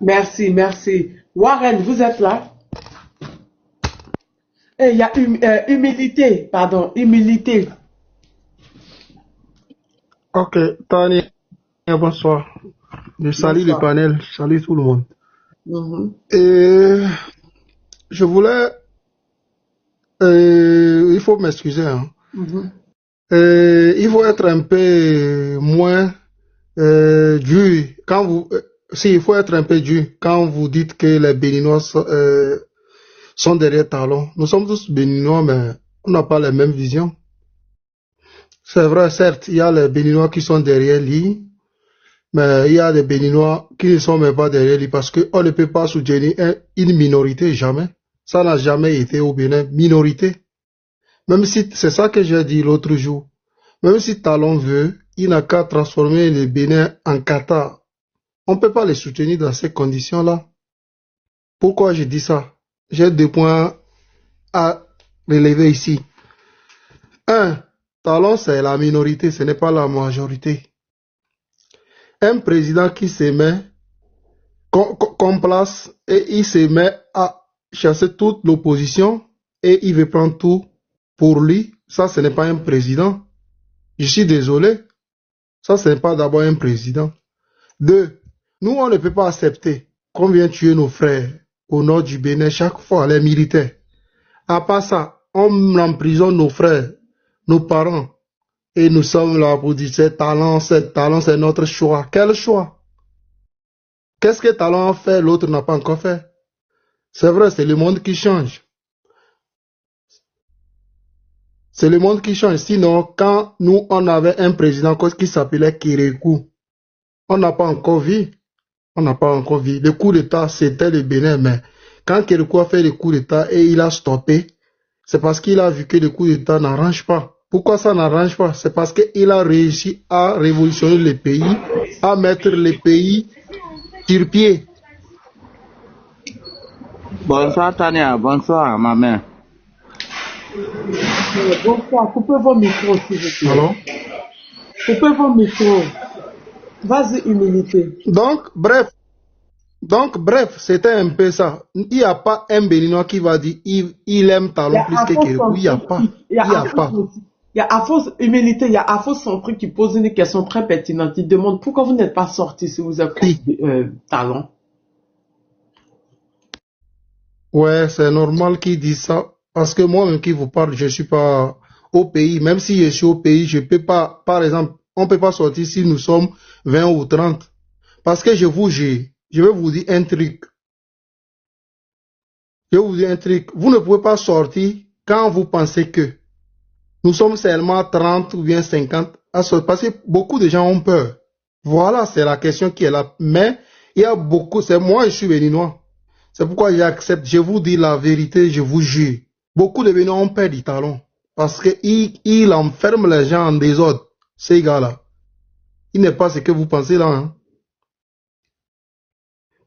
Merci, merci. Warren, vous êtes là? Et il y a humilité, pardon, humilité. Ok, Tania, bonsoir. Je salue le Bonsoir. panel, je salue tout le monde. Mhm, Et je voulais, il faut m'excuser, hein. mhm. Il faut être un peu moins dur quand vous, si, il faut être un peu dur quand vous dites que les Béninois sont derrière Talon. Nous sommes tous Béninois, mais on n'a pas les mêmes visions. C'est vrai, certes, il y a les Béninois qui sont derrière lui, mais il y a des Béninois qui ne sont même pas derrière lui parce qu'on ne peut pas soutenir une minorité, jamais. Ça n'a jamais été au Bénin, minorité. Même si, c'est ça que j'ai dit l'autre jour, même si Talon veut, il n'a qu'à transformer le Bénin en Qatar. On ne peut pas les soutenir dans ces conditions-là. Pourquoi je dis ça? J'ai deux points à relever ici. Un, Talon c'est la minorité, ce n'est pas la majorité. Un président qui se met comme place et il se met à chasser toute l'opposition et il veut prendre tout pour lui, ça ce n'est pas un président. Je suis désolé, ça ce n'est pas d'abord un président. Deux, nous on ne peut pas accepter qu'on vienne tuer nos frères au nord du Bénin chaque fois, les militaires. À part ça, on emprisonne nos frères, nos parents et nous sommes là pour dire ce talent c'est notre choix. Quel choix? Qu'est-ce que Talon a fait, l'autre n'a pas encore fait? C'est vrai, c'est le monde qui change. C'est le monde qui change. Sinon, quand nous, on avait un président qui s'appelait Kérékou, on n'a pas encore vu. On n'a pas encore vu. Le coup d'État, c'était le Bénin, mais quand Kérékou a fait le coup d'État et il a stoppé, c'est parce qu'il a vu que le coup d'État n'arrange pas. Pourquoi ça n'arrange pas? C'est parce qu'il a réussi à révolutionner le pays, à mettre le pays sur pied. Bonsoir Tania, bonsoir ma mère. Bonsoir, coupez vos micros, s'il vous plaît. Alors? Coupez vos micros. Vas-y, humilité. Donc, bref, c'était un peu ça. Il n'y a pas un Béninois qui va dire il aime Il y Talon a plus que Afos Kérékou. Il n'y a pas. il y a Il n'y a Afos pas. aussi. Il y a Afos, humilité, il y a Afos Centrique qui pose une question très pertinente. Il demande pourquoi vous n'êtes pas sorti si vous êtes Oui. Talon. Ouais, c'est normal qu'ils disent ça. Parce que moi-même qui vous parle, je ne suis pas au pays. Même si je suis au pays, je ne peux pas, par exemple, on ne peut pas sortir si nous sommes 20 ou 30. Parce que je vous jure, je vais vous dire un truc. Je vais vous dire un truc. Vous ne pouvez pas sortir quand vous pensez que nous sommes seulement 30 ou bien 50 à sortir. Parce que beaucoup de gens ont peur. Voilà, c'est la question qui est là. Mais il y a beaucoup, c'est moi, je suis béninois. C'est pourquoi j'accepte, je vous dis la vérité, je vous jure. Beaucoup de Béninois ont peur du Talon. Parce qu'il enferme les gens en désordre, ces gars-là. Il n'est pas ce que vous pensez là. Hein.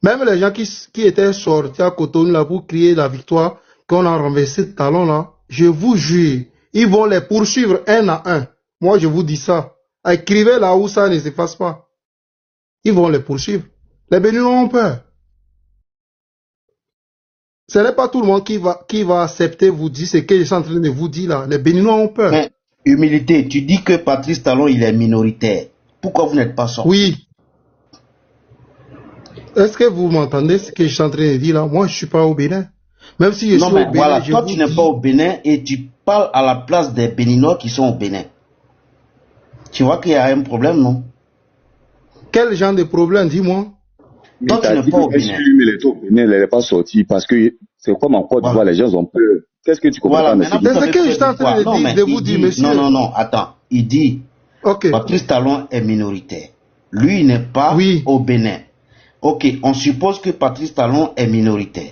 Même les gens qui étaient sortis à Cotonou là pour crier la victoire, qu'on a renversé le Talon là, je vous jure, ils vont les poursuivre un à un. Moi, je vous dis ça. Écrivez là où ça ne se passe pas. Ils vont les poursuivre. Les Béninois ont peur. Ce n'est pas tout le monde qui va accepter vous dire ce que je suis en train de vous dire là. Les Béninois ont peur. Mais, humilité, tu dis que Patrice Talon, il est minoritaire. Pourquoi vous n'êtes pas sorti? Oui. Est-ce que vous m'entendez ce que je suis en train de dire là? Moi, je ne suis pas au Bénin. Même si je suis au Bénin, voilà, toi, tu n'es pas au Bénin et tu parles à la place des Béninois qui sont au Bénin. Tu vois qu'il y a un problème, non? Quel genre de problème, dis-moi? Toi, tu n'es pas au Bénin. Mais il est au Bénin, il n'est pas sorti parce que c'est comme en Côte d'Ivoire, les gens ont peur. Qu'est-ce que tu comprends pas, monsieur? C'est ce que je suis en train de vous dire, monsieur. Non, attends. Il dit, Patrice Talon est minoritaire. Lui, il n'est pas au Bénin. Ok, on suppose que Patrice Talon est minoritaire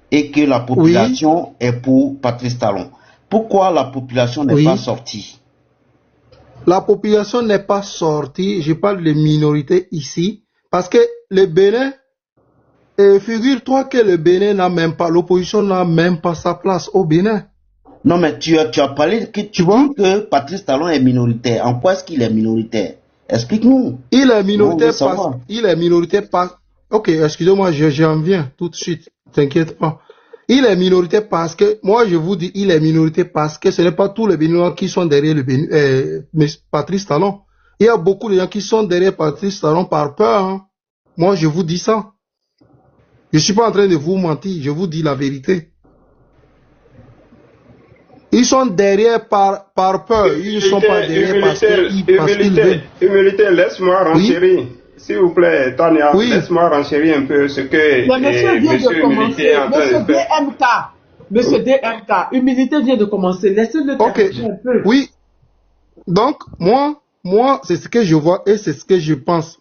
et que la population est pour Patrice Talon. Pourquoi la population n'est pas sortie? La population n'est pas sortie, je parle de minorité ici, parce que le Bénin, figure-toi que le Bénin n'a même pas, l'opposition n'a même pas sa place au Bénin. Non, mais tu as parlé que tu dis que Patrice Talon est minoritaire. En quoi est-ce qu'il est minoritaire? Explique-nous. Il est minoritaire parce Ok, excusez-moi, j'en viens tout de suite. T'inquiète pas. Il est minoritaire parce que, moi je vous dis, il est minoritaire parce que ce n'est pas tous les Béninois qui sont derrière Patrice Talon. Il y a beaucoup de gens qui sont derrière Patrice Talon par peur. Hein. Moi je vous dis ça. Je suis pas en train de vous mentir, je vous dis la vérité. Ils sont derrière par peur, ils ne sont pas derrière parce qu'ils veulent. Humilité, laisse-moi renchérir. Oui? S'il vous plaît, Tania, oui. Laisse-moi renchérir un peu ce que monsieur Humilité est en train de faire. Monsieur DMK, Humilité vient de commencer. Laissez-le terminer un peu. Oui. Donc, moi, c'est ce que je vois et c'est ce que je pense.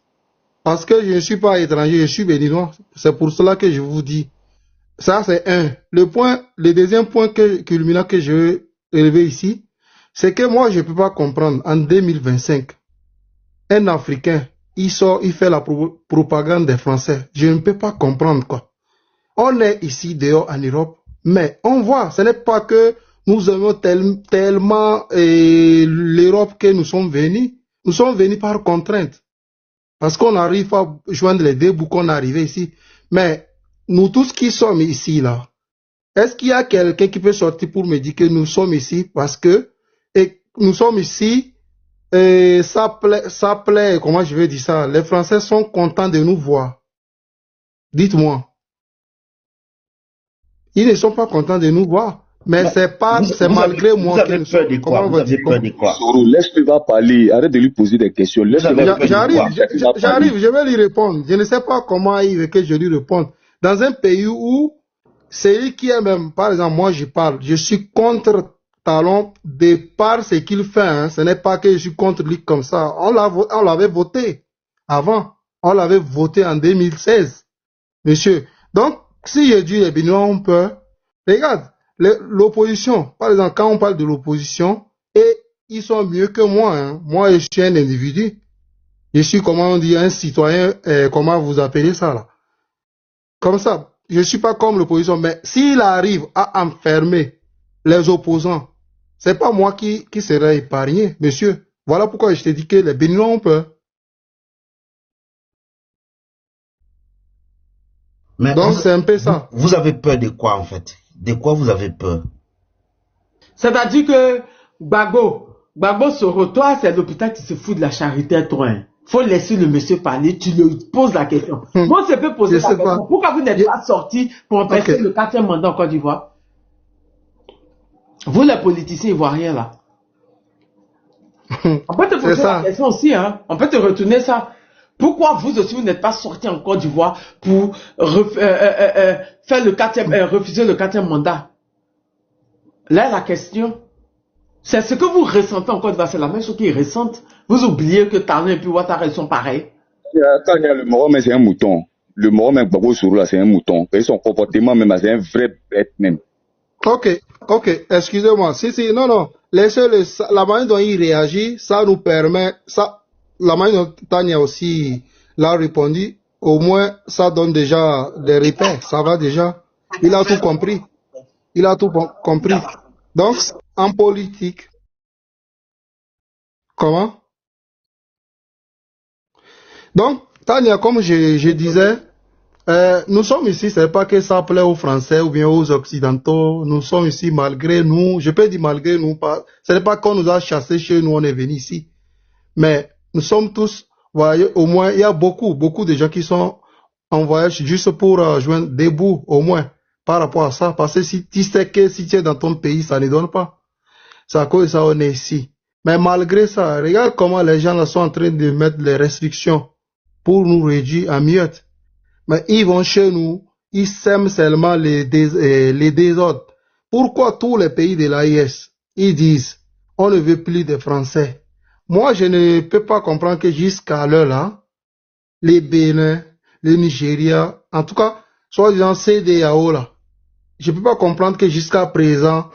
Parce que je ne suis pas étranger, je suis béninois. C'est pour cela que je vous dis. Ça, c'est un. Le deuxième point culminant que je veux élever ici, c'est que moi, je ne peux pas comprendre. En 2025, un Africain, il sort, il fait la propagande des Français. Je ne peux pas comprendre, quoi. On est ici, dehors, en Europe, mais on voit, ce n'est pas que nous aimons tellement l'Europe que nous sommes venus. Nous sommes venus par contrainte. Parce qu'on n'arrive pas à joindre les deux bouts qu'on est arrivé ici. Mais nous tous qui sommes ici, là, est-ce qu'il y a quelqu'un qui peut sortir pour me dire que nous sommes ici parce que nous sommes ici et ça plaît, comment je vais dire ça? Les Français sont contents de nous voir. Dites-moi. Ils ne sont pas contents de nous voir. Mais c'est malgré moi que nous sommes. Vous avez peur de quoi? Laisse-le va parler. Arrête de lui poser des questions. J'arrive, je vais lui répondre. Je ne sais pas comment il veut que je lui réponde. Dans un pays où c'est lui qui est même, par exemple, moi je parle, je suis contre Talon de par ce qu'il fait. Hein. Ce n'est pas que je suis contre lui comme ça. On l'avait voté avant. On l'avait voté en 2016. Monsieur. Donc, si je dis les Béninois ont peur, regarde, l'opposition, par exemple, quand on parle de l'opposition, et ils sont mieux que moi. Hein. Moi, je suis un individu. Je suis, comment on dit, un citoyen, comment vous appelez ça là? Comme ça, je ne suis pas comme l'opposition, mais s'il arrive à enfermer les opposants, c'est pas moi qui serai épargné, monsieur. Voilà pourquoi je te dis que les Béninois ont peur. Mais donc c'est un peu ça. Vous avez peur de quoi en fait? De quoi vous avez peur? C'est-à-dire que Gbagbo Soro, toi c'est l'hôpital qui se fout de la charité à toi. Hein. Faut laisser le monsieur parler, tu lui poses la question. Moi, je peux poser la question. Pas. Pourquoi vous n'êtes pas sorti pour empêcher le 4e mandat en Côte d'Ivoire? Vous, les politiciens ivoiriens, là. On peut te poser la question aussi, hein. On peut te retourner ça. Pourquoi vous aussi, vous n'êtes pas sorti en Côte d'Ivoire pour faire le refuser le 4e mandat? Là, la question, c'est ce que vous ressentez en Côte d'Ivoire, c'est la même chose qu'ils ressentent. Vous oubliez que Talon et puis Ouattara sont pareils. Le Moro, c'est un mouton. Le Moro, même Gbagbo Soro, là, c'est un mouton. Et son comportement, même, c'est un vrai bête, même. Ok, excusez-moi. Si, non. Laissez-le, la manière dont il réagit, ça nous permet, la manière dont Tania aussi l'a répondu, au moins, ça donne déjà des repères. Ça va déjà. Il a tout compris. Donc, en politique, comment? Donc, Tania, comme je disais, nous sommes ici, c'est pas que ça plaît aux Français ou bien aux Occidentaux, nous sommes ici malgré nous, je peux dire malgré nous, ce n'est pas qu'on nous a chassés chez nous, on est venu ici, mais nous sommes tous, voyez, au moins, il y a beaucoup de gens qui sont en voyage juste pour joindre des bouts, au moins, par rapport à ça, parce que si tu sais que si tu es dans ton pays, ça ne donne pas, c'est à cause de ça on est ici. Mais malgré ça, regarde comment les gens là sont en train de mettre les restrictions pour nous réduire à miettes. Mais ils vont chez nous, ils sèment seulement les désordres. Pourquoi tous les pays de l'AIS, ils disent, on ne veut plus de Français? Moi, je ne peux pas comprendre que jusqu'à l'heure là, les Bénin, le Nigeria, en tout cas, soit disant CEDEAO là, je ne peux pas comprendre que jusqu'à présent,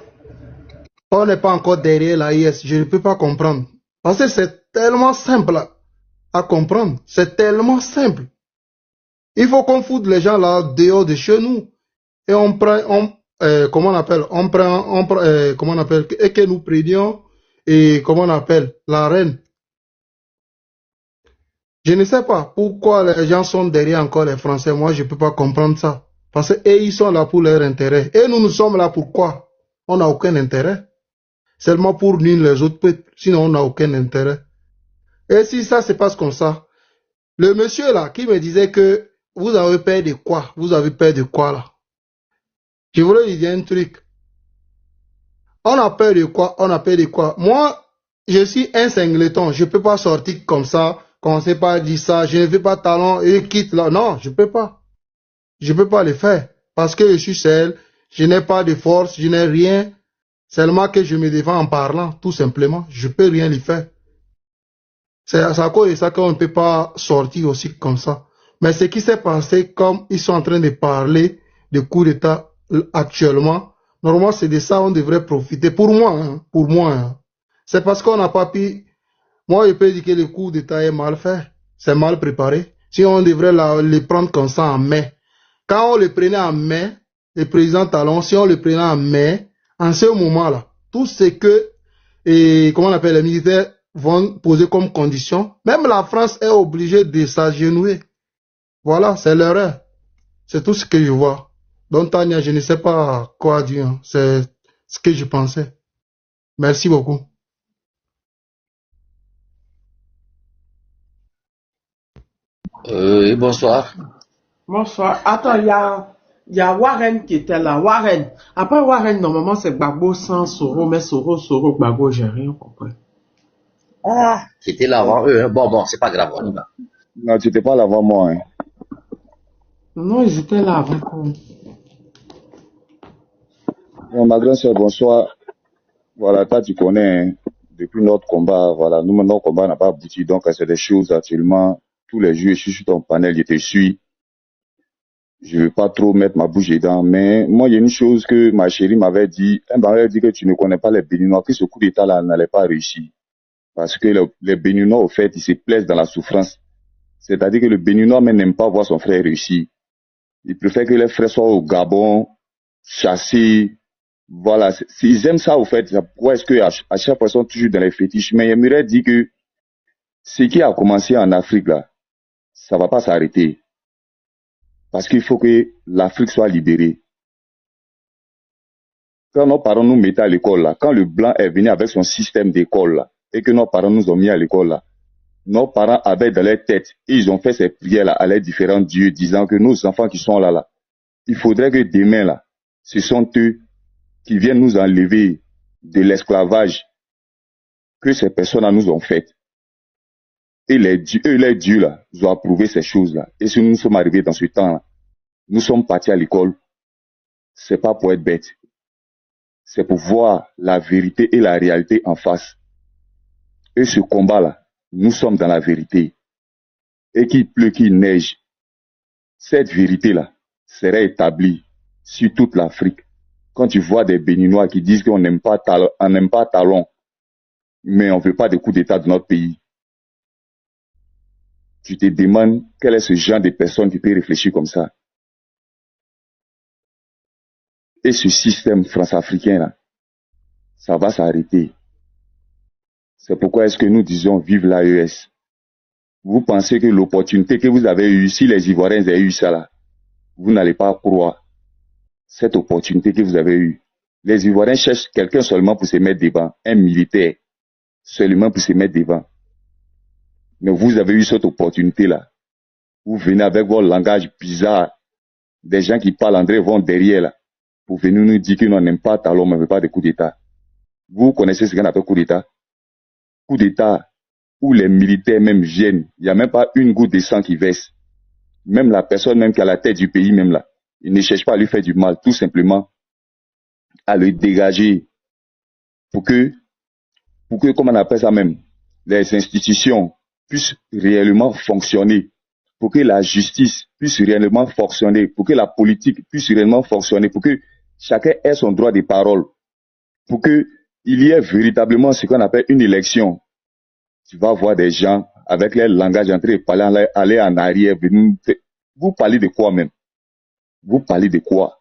on n'est pas encore derrière l'AIS. Je ne peux pas comprendre. Parce que c'est tellement simple à comprendre. C'est tellement simple. Il faut qu'on foute les gens là dehors de chez nous. Et on prend, comment on appelle, comment on appelle, et que nous prenions, et comment on appelle, la reine. Je ne sais pas pourquoi les gens sont derrière encore les Français. Moi, je ne peux pas comprendre ça. Parce qu'eux, ils sont là pour leur intérêt. Et nous sommes là pour quoi? On n'a aucun intérêt. Seulement pour nuire les autres peuples. Sinon, on n'a aucun intérêt. Et si ça se passe comme ça, le monsieur là qui me disait que vous avez peur de quoi? Vous avez peur de quoi là? Je voulais lui dire un truc. On a peur de quoi? On a peur de quoi? Moi, je suis un singleton. Je ne peux pas sortir comme ça, commencer par dire ça. Je ne veux pas talon et quitte là. Non, je ne peux pas. Je ne peux pas le faire. Parce que je suis seul. Je n'ai pas de force. Je n'ai rien. Seulement que je me défends en parlant, tout simplement. Je ne peux rien lui faire. C'est à cause de ça qu'on ne peut pas sortir aussi comme ça. Mais ce qui s'est passé, comme ils sont en train de parler de coup d'État actuellement, normalement c'est de ça qu'on devrait profiter. Pour moi, hein. C'est parce qu'on n'a pas pu... Moi, je peux dire que le coup d'État est mal fait. C'est mal préparé. Si on devrait les prendre comme ça en mai. Quand on le prenait en mai, le président Talon, si on le prenait en mai, en ce moment-là, tout ce que, comment on appelle, les militaires vont poser comme condition, même la France est obligée de s'agenouiller. Voilà, c'est l'erreur. C'est tout ce que je vois. Donc, Tania, je ne sais pas quoi dire. C'est ce que je pensais. Merci beaucoup. Bonsoir. Bonsoir. Attends, il y a Warren qui était là. Warren. Après Warren, normalement, c'est Gbagbo sans Soro, mais Soro, Gbagbo, j'ai rien compris. Ah, qui était là avant eux. Hein. Bon, c'est pas grave, on y va. Non, tu n'étais pas là avant moi. Hein. Non, ils étaient là avant toi. Bon, ma grande soeur, bonsoir. Voilà, toi, tu connais, hein, depuis notre combat, voilà, nous, notre combat n'a pas abouti. Donc, c'est des choses actuellement. Tous les jours, je suis sur ton panel, je te suis. Je ne veux pas trop mettre ma bouche dedans, mais moi, il y a une chose que ma chérie m'avait dit. Elle m'avait dit que tu ne connais pas les Béninois, que ce coup d'État-là n'allait pas réussir. Parce que les Béninois, au fait, ils se plaisent dans la souffrance. C'est-à-dire que le Béninois même n'aime pas voir son frère réussir. Il préfère que les frères soient au Gabon, chassés. Voilà, ils aiment ça, au fait. Pourquoi est-ce qu'à chaque fois, ils sont toujours dans les fétiches? Mais j'aimerais dire que ce qui a commencé en Afrique, là, ça va pas s'arrêter. Parce qu'il faut que l'Afrique soit libérée. Quand nos parents nous mettaient à l'école, là, quand le blanc est venu avec son système d'école, là, et que nos parents nous ont mis à l'école, là, nos parents avaient dans leur tête, et ils ont fait ces prières là, à leurs différents dieux, disant que nos enfants qui sont là, il faudrait que demain, là, ce sont eux qui viennent nous enlever de l'esclavage que ces personnes-là nous ont fait. Et les dieux, là, ont approuvé ces choses-là. Et si nous sommes arrivés dans ce temps-là, nous sommes partis à l'école, c'est pas pour être bête. C'est pour voir la vérité et la réalité en face. Et ce combat-là, nous sommes dans la vérité. Et qu'il pleut, qu'il neige, cette vérité-là serait établie sur toute l'Afrique. Quand tu vois des Béninois qui disent qu'on n'aime pas Talon, mais on ne veut pas de coup d'État de notre pays, tu te demandes quel est ce genre de personne qui peut réfléchir comme ça. Et ce système france-africain-là, ça va s'arrêter. C'est pourquoi est-ce que nous disons vive l'AES. Vous pensez que l'opportunité que vous avez eue, si les Ivoiriens avaient eu ça là, vous n'allez pas croire cette opportunité que vous avez eue. Les Ivoiriens cherchent quelqu'un seulement pour se mettre devant, un militaire, seulement pour se mettre devant. Mais vous avez eu cette opportunité-là. Vous venez avec votre langage bizarre, des gens qui parlent André vont derrière là, pour venir nous dire que nous n'aime pas Talon, mais on ne veut pas de coup d'État. Vous connaissez ce qu'on appelle coup d'État? Coup d'État où les militaires même viennent, il n'y a même pas une goutte de sang qui verse. Même la personne même qui est à la tête du pays même là, il ne cherche pas à lui faire du mal, tout simplement à le dégager pour que, comment on appelle ça même, les institutions puissent réellement fonctionner, pour que la justice puisse réellement fonctionner, pour que la politique puisse réellement fonctionner, pour que chacun ait son droit de parole, pour que il y ait véritablement ce qu'on appelle une élection. Tu vas voir des gens avec leur langage entré et parler, aller en arrière. Vous parlez de quoi même? Vous parlez de quoi?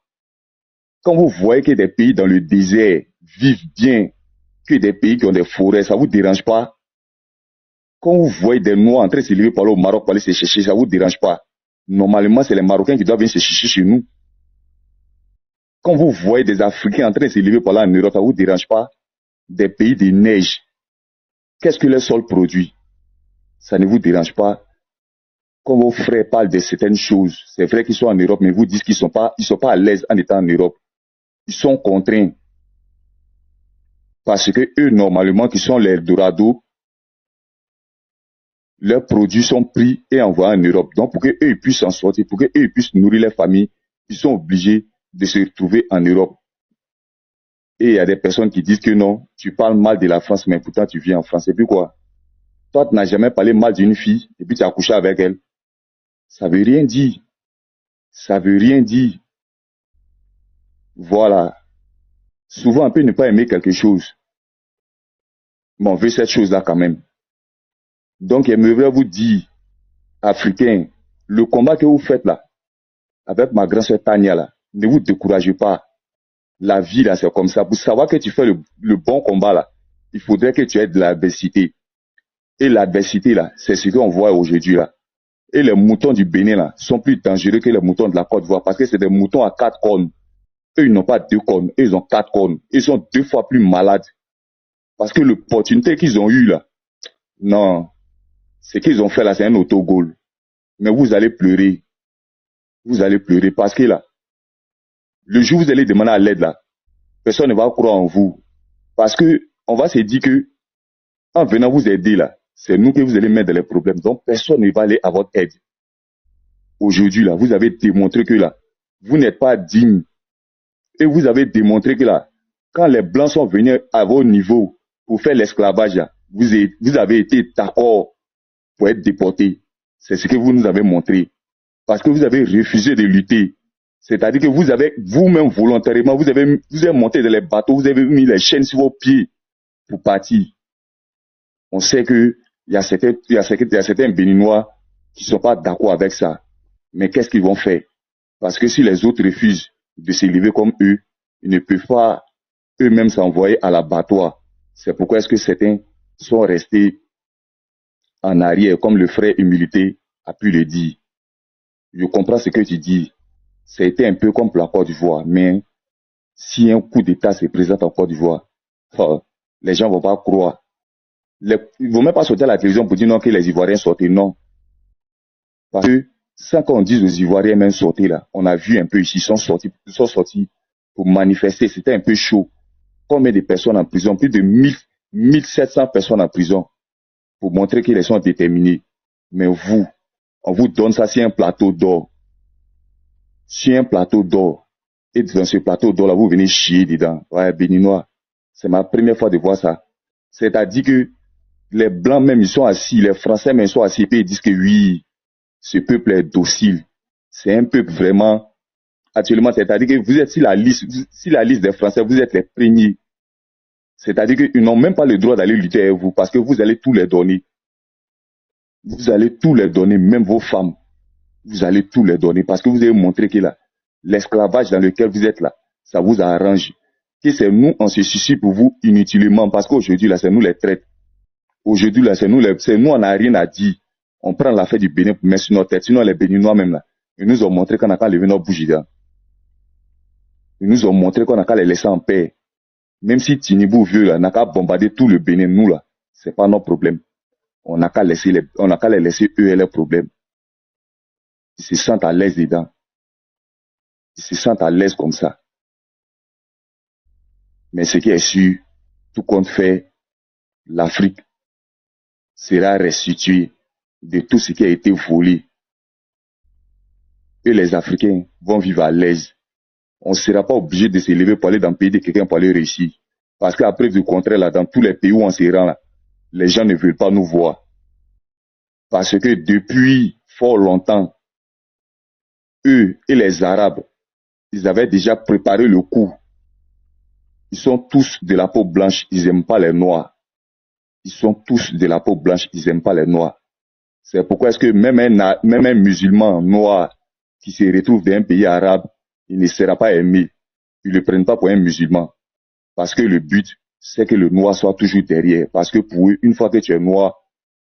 Quand vous voyez que des pays dans le désert vivent bien, que des pays qui ont des forêts, ça vous dérange pas? Quand vous voyez des Noirs en train de s'élever par là au Maroc pour aller se chercher, ça vous dérange pas. Normalement, c'est les Marocains qui doivent venir se chercher chez nous. Quand vous voyez des Africains en train de s'élever par là en Europe, ça vous dérange pas. Des pays de neige. Qu'est-ce que le sol produit? Ça ne vous dérange pas. Quand vos frères parlent de certaines choses, c'est vrai qu'ils sont en Europe, mais vous disent qu'ils sont pas à l'aise en étant en Europe. Ils sont contraints. Parce que eux, normalement, qui sont les Dorado, leurs produits sont pris et envoyés en Europe. Donc, pour qu'eux puissent s'en sortir, pour qu'eux puissent nourrir leurs familles, ils sont obligés de se retrouver en Europe. Et il y a des personnes qui disent que non, tu parles mal de la France, mais pourtant tu vis en France. Et puis quoi? Toi, tu n'as jamais parlé mal d'une fille, et puis tu as couché avec elle. Ça veut rien dire. Ça veut rien dire. Voilà. Souvent, on peut ne pas aimer quelque chose. Mais on veut cette chose-là quand même. Donc, j'aimerais vous dire, Africains, le combat que vous faites là, avec ma grand-sœur Tania là, ne vous découragez pas. La vie là, c'est comme ça. Pour savoir que tu fais le bon combat là, il faudrait que tu aies de l'adversité. Et l'adversité là, c'est ce qu'on voit aujourd'hui là. Et les moutons du Bénin là, sont plus dangereux que les moutons de la Côte d'Ivoire parce que c'est des moutons à 4 cornes. Eux, ils n'ont pas 2 cornes, eux, ils ont 4 cornes. Ils sont 2 fois plus malades. Parce que l'opportunité qu'ils ont eue là, non, ce qu'ils ont fait là, c'est un autogol. Mais vous allez pleurer. Vous allez pleurer parce que là, le jour où vous allez demander à l'aide là, personne ne va croire en vous. Parce que on va se dire que, en venant vous aider là, c'est nous que vous allez mettre dans les problèmes. Donc personne ne va aller à votre aide. Aujourd'hui là, vous avez démontré que là, vous n'êtes pas digne. Et vous avez démontré que là, quand les Blancs sont venus à vos niveaux pour faire l'esclavage, vous avez été d'accord pour être déportés. C'est ce que vous nous avez montré. Parce que vous avez refusé de lutter. C'est-à-dire que vous avez, vous-même volontairement, vous avez monté dans les bateaux, vous avez mis les chaînes sur vos pieds pour partir. On sait que il y a certains Béninois qui ne sont pas d'accord avec ça. Mais qu'est-ce qu'ils vont faire? Parce que si les autres refusent de s'élever comme eux, ils ne peuvent pas eux-mêmes s'envoyer à l'abattoir. C'est pourquoi est-ce que certains sont restés en arrière, comme le frère Humilité a pu le dire. Je comprends ce que tu dis. C'était un peu comme la Côte d'Ivoire, mais si un coup d'État se présente en Côte d'Ivoire, les gens ne vont pas croire. Ils ne vont même pas sortir à la télévision pour dire non que les Ivoiriens sortaient, non. Parce que sans qu'on dise aux Ivoiriens même sortir là, on a vu un peu ici, ils sont sortis pour manifester, c'était un peu chaud. Combien de personnes en prison? Plus de 1700 personnes en prison pour montrer qu'ils sont déterminés. Mais vous, on vous donne ça sur un plateau d'or. Sur un plateau d'or. Et dans ce plateau d'or là, vous venez chier dedans. Ouais, Béninois. C'est ma première fois de voir ça. C'est-à-dire que les Blancs même, ils sont assis, les Français même, ils sont assis, et ils disent que oui, ce peuple est docile. C'est un peuple vraiment, actuellement, c'est-à-dire que vous êtes sur la liste des Français, vous êtes les premiers. C'est-à-dire qu'ils n'ont même pas le droit d'aller lutter avec vous, parce que vous allez tout les donner. Vous allez tout les donner, même vos femmes. Vous allez tout les donner, parce que vous avez montré que là, l'esclavage dans lequel vous êtes là, ça vous arrange. Que c'est nous, on se suicide pour vous inutilement, parce qu'aujourd'hui là, c'est nous les traites. Aujourd'hui là, c'est nous, on n'a rien à dire. On prend l'affaire du Bénin pour mettre sur notre tête. Sinon, les Béninois même là, ils nous ont montré qu'on n'a qu'à lever notre bougie là. Ils nous ont montré qu'on n'a qu'à les laisser en paix. Même si Tinibou vieux là, n'a qu'à bombarder tout le Bénin, nous là, c'est pas notre problème. On n'a qu'à les laisser eux et leurs problèmes. Ils se sentent à l'aise dedans. Ils se sentent à l'aise comme ça. Mais ce qui est sûr, tout compte fait, l'Afrique sera restituée de tout ce qui a été volé. Et les Africains vont vivre à l'aise. On ne sera pas obligé de s'élever pour aller dans le pays de quelqu'un pour aller réussir. Parce qu'à preuve du contraire, là, dans tous les pays où on se rend, là, les gens ne veulent pas nous voir. Parce que depuis fort longtemps, eux et les Arabes, ils avaient déjà préparé le coup. Ils sont tous de la peau blanche, ils n'aiment pas les Noirs. Ils sont tous de la peau blanche, ils n'aiment pas les Noirs. C'est pourquoi est-ce que même un musulman noir qui se retrouve dans un pays arabe, il ne sera pas aimé. Ils ne le prennent pas pour un musulman. Parce que le but, c'est que le noir soit toujours derrière. Parce que pour eux, une fois que tu es noir,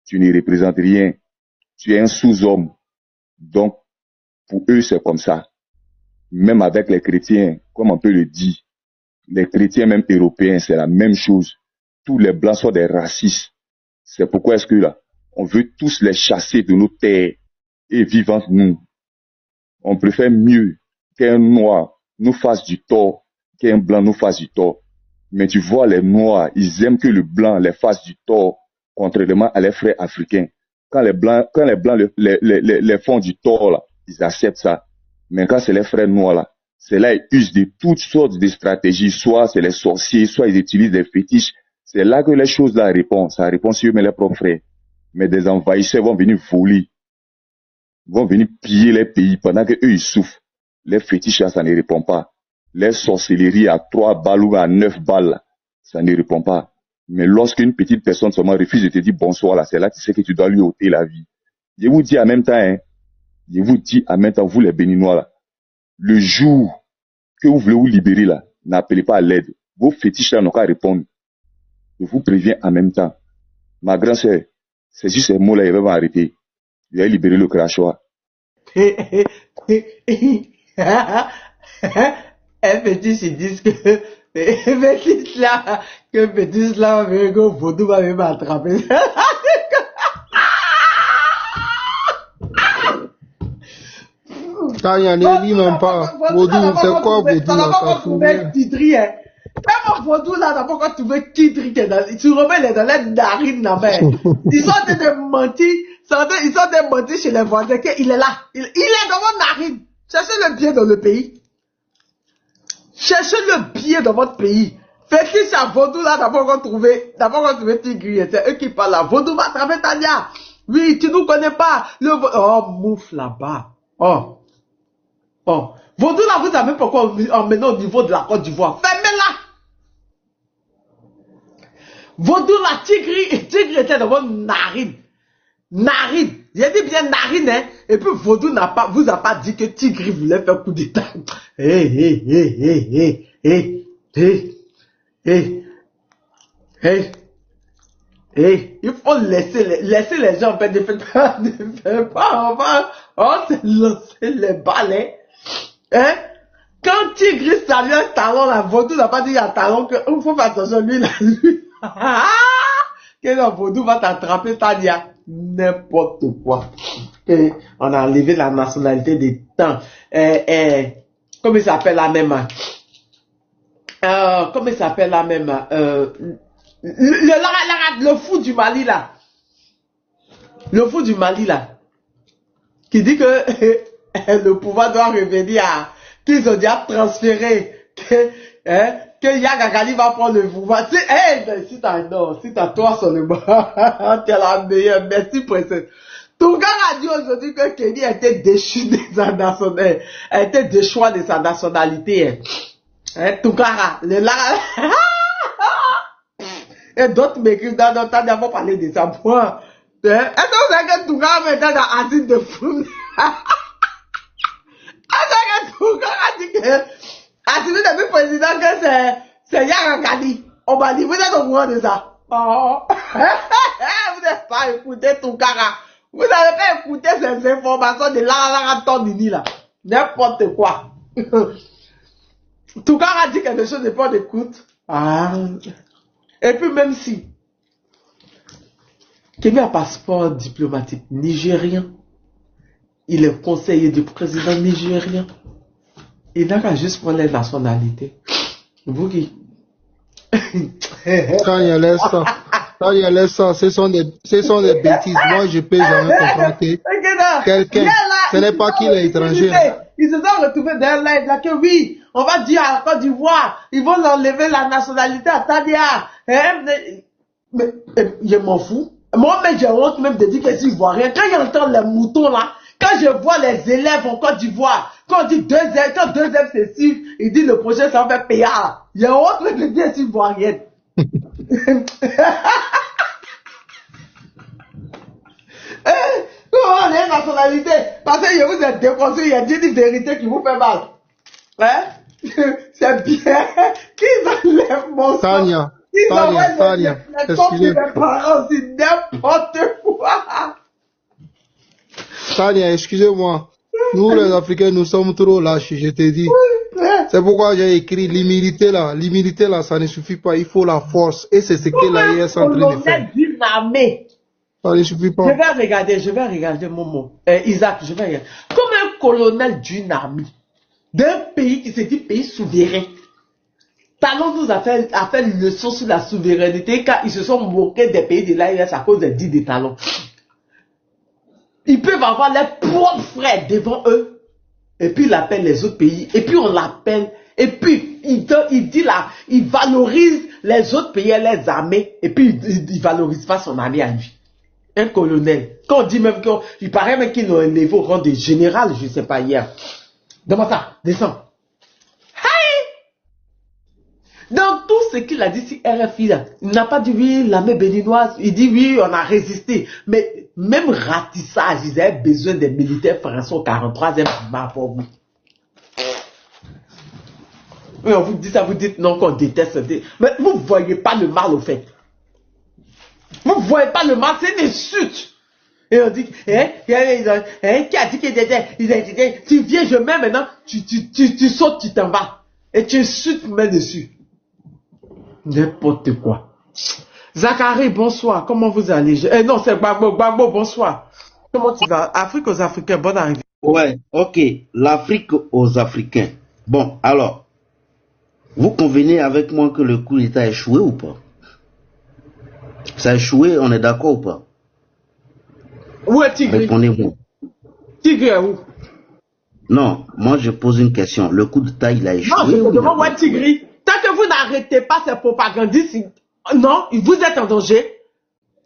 tu ne représentes rien. Tu es un sous-homme. Donc, pour eux, c'est comme ça. Même avec les chrétiens, comme on peut le dire, les chrétiens même européens, c'est la même chose. Tous les blancs sont des racistes. C'est pourquoi est-ce que là, on veut tous les chasser de nos terres et vivre entre nous. On préfère mieux qu'un noir nous fasse du tort, qu'un blanc nous fasse du tort. Mais tu vois, les noirs, ils aiment que le blanc les fasse du tort, contrairement à leurs frères africains. Quand les blancs les font du tort, là, ils acceptent ça. Mais quand c'est les frères noirs, là, c'est là ils usent de toutes sortes de stratégies. Soit c'est les sorciers, soit ils utilisent des fétiches. C'est là que les choses là répondent. Ça répond sur eux, mais les propres frères. Mais des envahisseurs vont venir voler, vont venir piller les pays pendant que eux ils souffrent. Les fétiches là, ça ne répond pas. Les sorcelleries à 3 balles ou à 9 balles, là, ça ne répond pas. Mais lorsqu'une petite personne seulement refuse de te dire bonsoir, là, c'est là que tu sais que tu dois lui ôter la vie. Je vous dis en même temps, hein, je vous dis en même temps, vous les Béninois, là, le jour que vous voulez vous libérer, là, n'appelez pas à l'aide. Vos fétiches là n'ont qu'à répondre. Je vous préviens en même temps. Ma grande sœur, c'est juste ces mots-là, ils vont m'arrêter. Je vais libérer le crachoir. Un fétiche, ils disent que fétiche là, que fétiche là, que Vaudou va même attraper. Quand il y en a, dit même pas. Vaudou, c'est quoi Vaudou? Ça n'a pas encore trouvé Kidri, hein. Même Vaudou là, n'a pas encore trouvé Kidri, tu remets les dans les narines là, mais. Ils sont en train de mentir, ils sont en train de mentir chez les voisins qu'il est là. Il est dans votre narine. Cherchez le bien dans le pays. Cherchez le bien dans votre pays. Fétiche à Vaudou là, n'a pas encore trouvé Tigri, c'est eux qui parlent là. Vaudou va attraper Tania. Oui, tu nous connais pas. Oh, mouf là-bas. Oh. Vaudou là, vous savez pourquoi emmener au niveau de la Côte d'Ivoire. Fermez-la. Vaudou là, Tigri était dans votre narine. Narine. J'ai dit bien narine, hein. Et puis Vaudou vous a pas dit que Tigri voulait faire coup d'état. Il faut laisser les gens faire des fêtes. On s'est lancé les balais. Hein? Quand Tigris savait un talon, là, Vaudou n'a pas dit à talon qu'il faut faire attention, lui, là, lui. Que le Vaudou va t'attraper, Tania. N'importe quoi. Et on a enlevé la nationalité des temps. Comment il s'appelle la même? Comment il s'appelle la même? Le fou du Mali, là. Le fou du Mali, là. Qui dit que le pouvoir doit revenir à, qu'ils ont déjà transféré, que Yaga Gali va prendre le pouvoir. Si t'as toi seulement, t'es la meilleure, merci princesse. Tounkara a dit aujourd'hui que Kenny a été déchu de sa nationalité, a été déchois de sa nationalité. Tounkara, et d'autres m'écrivent dans notre temps d'avoir parlé de ça. Est-ce que vous savez que Tounkara maintenant dans l'asile de fou? Est-ce que Tounkara a dit que asile depuis président que c'est Yaga Gali. On m'a dit, vous êtes au courant de ça? Oh. Vous n'avez pas écouté Tounkara. Vous n'avez pas écouté ces informations de la Tondini là. N'importe quoi. Tounkara dit quelque chose de pas d'écoute. Ah. Et puis même si Kémy a un passeport diplomatique nigérien, il est conseiller du président nigérien. Il n'a qu'à juste prendre les nationalités. Vous qui Quand il y a ça, ce sont des bêtises. Moi, je peux jamais comprendre quelqu'un. Ce n'est pas qu'il est étranger. Ils se sont retrouvés dans l'aide là que oui, on va dire à la Côte d'Ivoire, ils vont enlever la nationalité à Tania. Mais je m'en fous. Moi, mais j'ai honte même de dire que c'est ivoirien. Quand j'entends les moutons là, quand je vois les élèves en Côte d'Ivoire, quand on dit quand deuxième c'est sûr, il dit le projet ça va faire payer. J'ai honte même de dire que c'est ivoirienne. Comment on est nationalité? Parce que je vous ai déconseillé, il y a dit une vérité qui vous fait mal. Hein? C'est bien qu'ils enlèvent mon sang. Ils envoient les comptes de mes parents, c'est n'importe quoi. Tania, excusez-moi. Nous, les Africains, nous sommes trop lâches, je te dis. C'est pourquoi j'ai écrit l'humilité là. L'humilité là, ça ne suffit pas. Il faut la force. Et c'est ce que l'AIS est en train de faire. Ça ne suffit pas. Je vais regarder Momo. Isaac, je vais regarder. Comme un colonel d'une armée, d'un pays qui se dit pays souverain. Talon nous a fait une leçon sur la souveraineté car ils se sont moqués des pays de l'AIS à cause des dits des talons. Ils peuvent avoir leurs propres frères devant eux. Et puis il appelle les autres pays. Et puis on l'appelle. Et puis il dit là, il valorise les autres pays et les armées. Et puis il ne valorise pas son armée à lui. Un colonel. Quand on dit même qu'il paraît même qu'ils l'ont élevé au rang de général, je ne sais pas hier. Demande ça, descends. Dans tout ce qu'il a dit sur RFI, là, il n'a pas dit oui, l'armée béninoise, il dit oui, on a résisté. Mais même ratissage, ils avaient besoin des militaires français au 43e pour vous. Oui, on vous dit ça, vous dites non qu'on déteste. Mais vous ne voyez pas le mal au fait. Vous ne voyez pas le mal, c'est une insulte. Et on dit, qui a dit qu'il était, tu viens, je mets maintenant, tu sautes, tu t'en vas. Et tu insultes, mets dessus. N'importe quoi. Zachary, bonsoir. Comment vous allez? Non, c'est Gbagbo. Gbagbo, bonsoir. Comment tu vas? Afrique aux Africains, bonne arrivée. Ouais, ok. L'Afrique aux Africains. Bon, alors, vous convenez avec moi que le coup d'État a échoué ou pas? Ça a échoué, on est d'accord ou pas? Où est Tigri? Répondez-moi. Tigri est où? Non, moi je pose une question. Le coup d'État, il a échoué? Non, je te demande où est Tigri? Tant que vous n'arrêtez pas ces propagandistes, non, vous êtes en danger.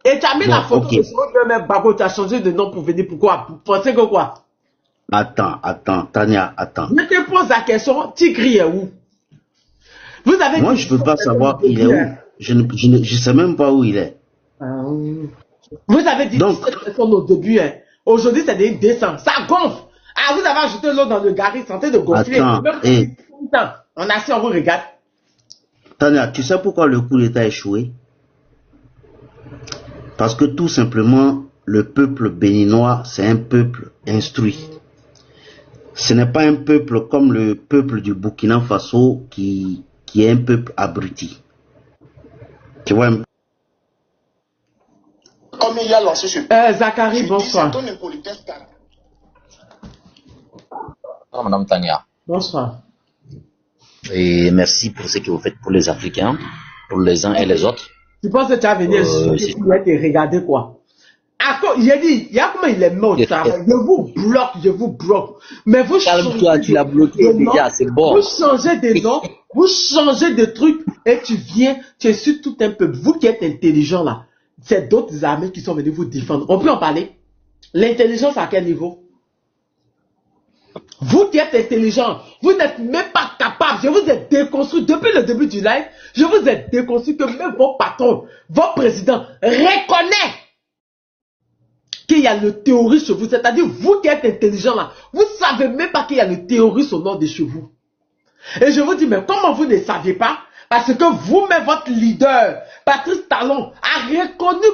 Et tu as mis la photo de ce même Babo, tu as changé de nom pour venir. Pourquoi? Pour penser que quoi? Attends, Tania, attends. Je te pose la question, Tigri est où? Vous avez moi, je ne peux pas savoir il est où. Je ne sais même pas où il est. Vous avez dit 17 personnes au début. Hein. Aujourd'hui, c'est des descentes. Ça gonfle. Ah, vous avez ajouté l'eau dans le gari, santé de gonfler. Attends, on a si on vous regarde. Tania, tu sais pourquoi le coup d'État a échoué? Parce que tout simplement, le peuple béninois, c'est un peuple instruit. Ce n'est pas un peuple comme le peuple du Burkina Faso qui est un peuple abruti. Tu vois un peu? Comme il a lancé ce Zachary, bonsoir. Bonsoir, Madame Tania. Bonsoir. Et merci pour ce que vous faites pour les Africains, pour les uns et les autres. Tu penses que tu as venu ici pour te regarder quoi? Il a dit, il y a comment il est mort, je vous bloque. Mais vous calme-toi, tu l'as bloqué déjà, c'est bon. Vous changez des noms, vous changez de trucs, et tu viens, tu insultes tout un peu. Vous qui êtes intelligent là, c'est d'autres armées qui sont venues vous défendre. On peut en parler? L'intelligence à quel niveau? Vous qui êtes intelligent, vous n'êtes même pas capable. Je vous ai déconstruit depuis le début du live. Je vous ai déconstruit que même vos patrons, vos présidents reconnaissent qu'il y a le terroriste chez vous. C'est-à-dire, vous qui êtes intelligent là, vous ne savez même pas qu'il y a le terroriste au nord de chez vous. Et je vous dis, mais comment vous ne saviez pas? Parce que vous-même, votre leader, Patrice Talon, a reconnu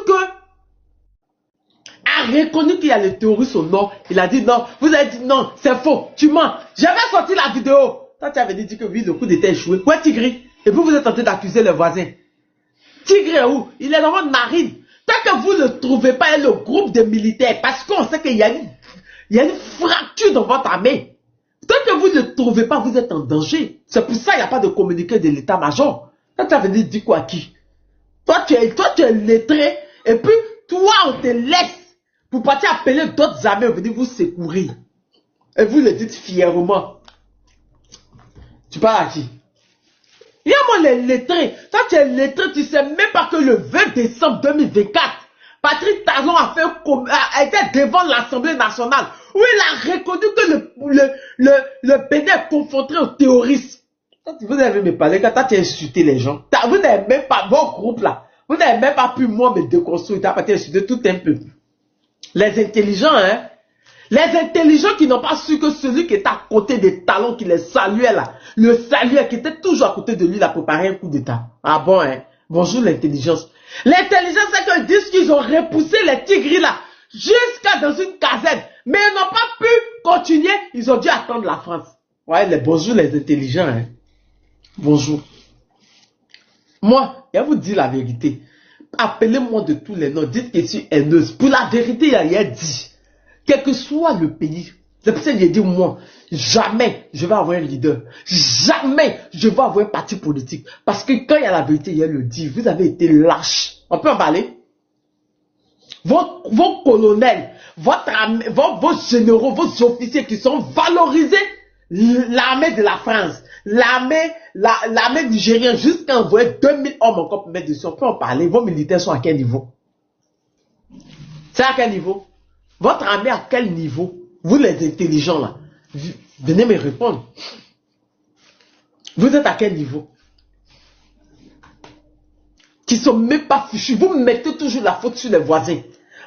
qu'il y a le terroriste au nord. Il a dit non. Vous avez dit non, c'est faux. Tu mens. J'avais sorti la vidéo. Toi, tu avais dit que oui, le coup d'État échoué. Où est Tigri? Et vous êtes en train d'accuser les voisins. Tigri est où? Il est dans votre narine. Tant que vous ne trouvez pas le groupe de militaires, parce qu'on sait qu'il y a une fracture dans votre armée. Tant que vous ne trouvez pas, vous êtes en danger. C'est pour ça qu'il n'y a pas de communiqué de l'état-major. Toi, tu avais dit quoi à qui? Toi, tu es lettré. Et puis, toi, on te laisse pour partir appeler d'autres armées, venir vous secourir. Et vous le dites fièrement. Tu parles à qui? Il y a moi les lettrés. Toi, tu es lettré, tu sais même pas que le 20 décembre 2024, Patrice Talon a été devant l'Assemblée nationale où il a reconnu que le Bénin est confronté aux terroristes. Vous avez me parlé, quand tu as insulté les gens, vous n'avez même pas, vos groupes là, vous n'avez même pas pu moi me déconstruire, tu as pas insulté tout un peu. Les intelligents, hein, les intelligents qui n'ont pas su que celui qui est à côté des Talons, qui les saluait là, le saluait, qui était toujours à côté de lui, il a préparé un coup d'État. Ah bon, hein? Bonjour l'intelligence. L'intelligence, c'est qu'ils disent qu'ils ont repoussé les tigres là, jusqu'à dans une caserne. Mais ils n'ont pas pu continuer, ils ont dû attendre la France. Ouais, bonjour les intelligents. Hein. Bonjour. Moi, je vais vous dire la vérité. Appelez-moi de tous les noms, dites que je suis haineuse. Pour la vérité, il y a rien dit. Quel que soit le pays, c'est pour ça que j'ai dit, moi, jamais je vais avoir un leader. Jamais je vais avoir un parti politique. Parce que quand il y a la vérité, il y a le dit. Vous avez été lâche. On peut en parler? Vos colonels, vos généraux, vos officiers qui sont valorisés, l'armée de la France, l'armée nigérienne, jusqu'à envoyer 2000 hommes encore pour mettre dessus. On peut en parler. Vos militaires sont à quel niveau? C'est à quel niveau? Votre armée à quel niveau? Vous les intelligents là, venez me répondre. Vous êtes à quel niveau? Qui sont même pas fichus. Vous mettez toujours la faute sur les voisins.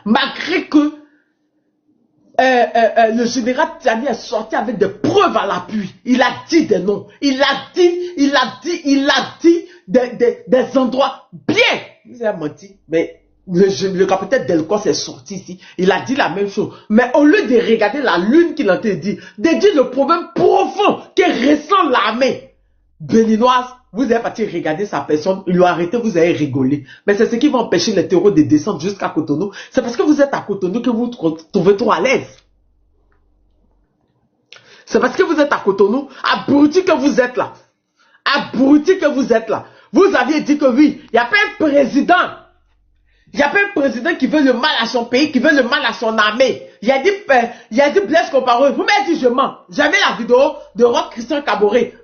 Malgré que le général Tiani est sorti avec des preuves à l'appui. Il a dit des noms. Il a dit des endroits bien. Il a menti. Mais le capitaine Delcos est sorti ici. Il a dit la même chose. Mais au lieu de regarder la lune qu'il a dit, de dire le problème profond que ressent l'armée béninoise, vous avez parti regarder sa personne, il l'a arrêté, vous avez rigolé. Mais c'est ce qui va empêcher les terreaux de descendre jusqu'à Cotonou. C'est parce que vous êtes à Cotonou que vous vous trouvez trop à l'aise. C'est parce que vous êtes à Cotonou, abruti que vous êtes là. Abruti que vous êtes là. Vous aviez dit que oui, il n'y a pas un président. Il n'y a pas un président qui veut le mal à son pays, qui veut le mal à son armée. Il a dit Blaise Compaoré. Vous m'avez dit je mens. J'avais la vidéo de Roch Christian Kaboré.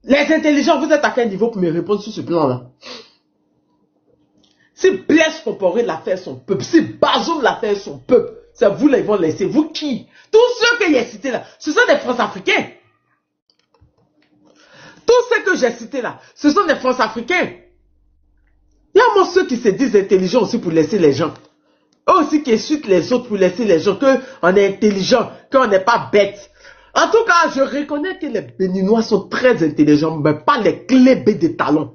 Les intelligents, vous êtes à quel niveau pour me répondre sur ce plan-là? Si Blaise Compaoré l'a fait son peuple, si Bazoum l'a fait son peuple, c'est vous les vont laisser. Vous qui? Tous ceux que j'ai cités là, ce sont des France-Africains. Tous ceux que j'ai cités là, ce sont des France-Africains. Il y a moi ceux qui se disent intelligents aussi pour laisser les gens. Eux aussi qui insultent les autres pour laisser les gens, qu'on est intelligent, qu'on n'est pas bête. En tout cas, je reconnais que les Béninois sont très intelligents, mais pas les clébés de talons.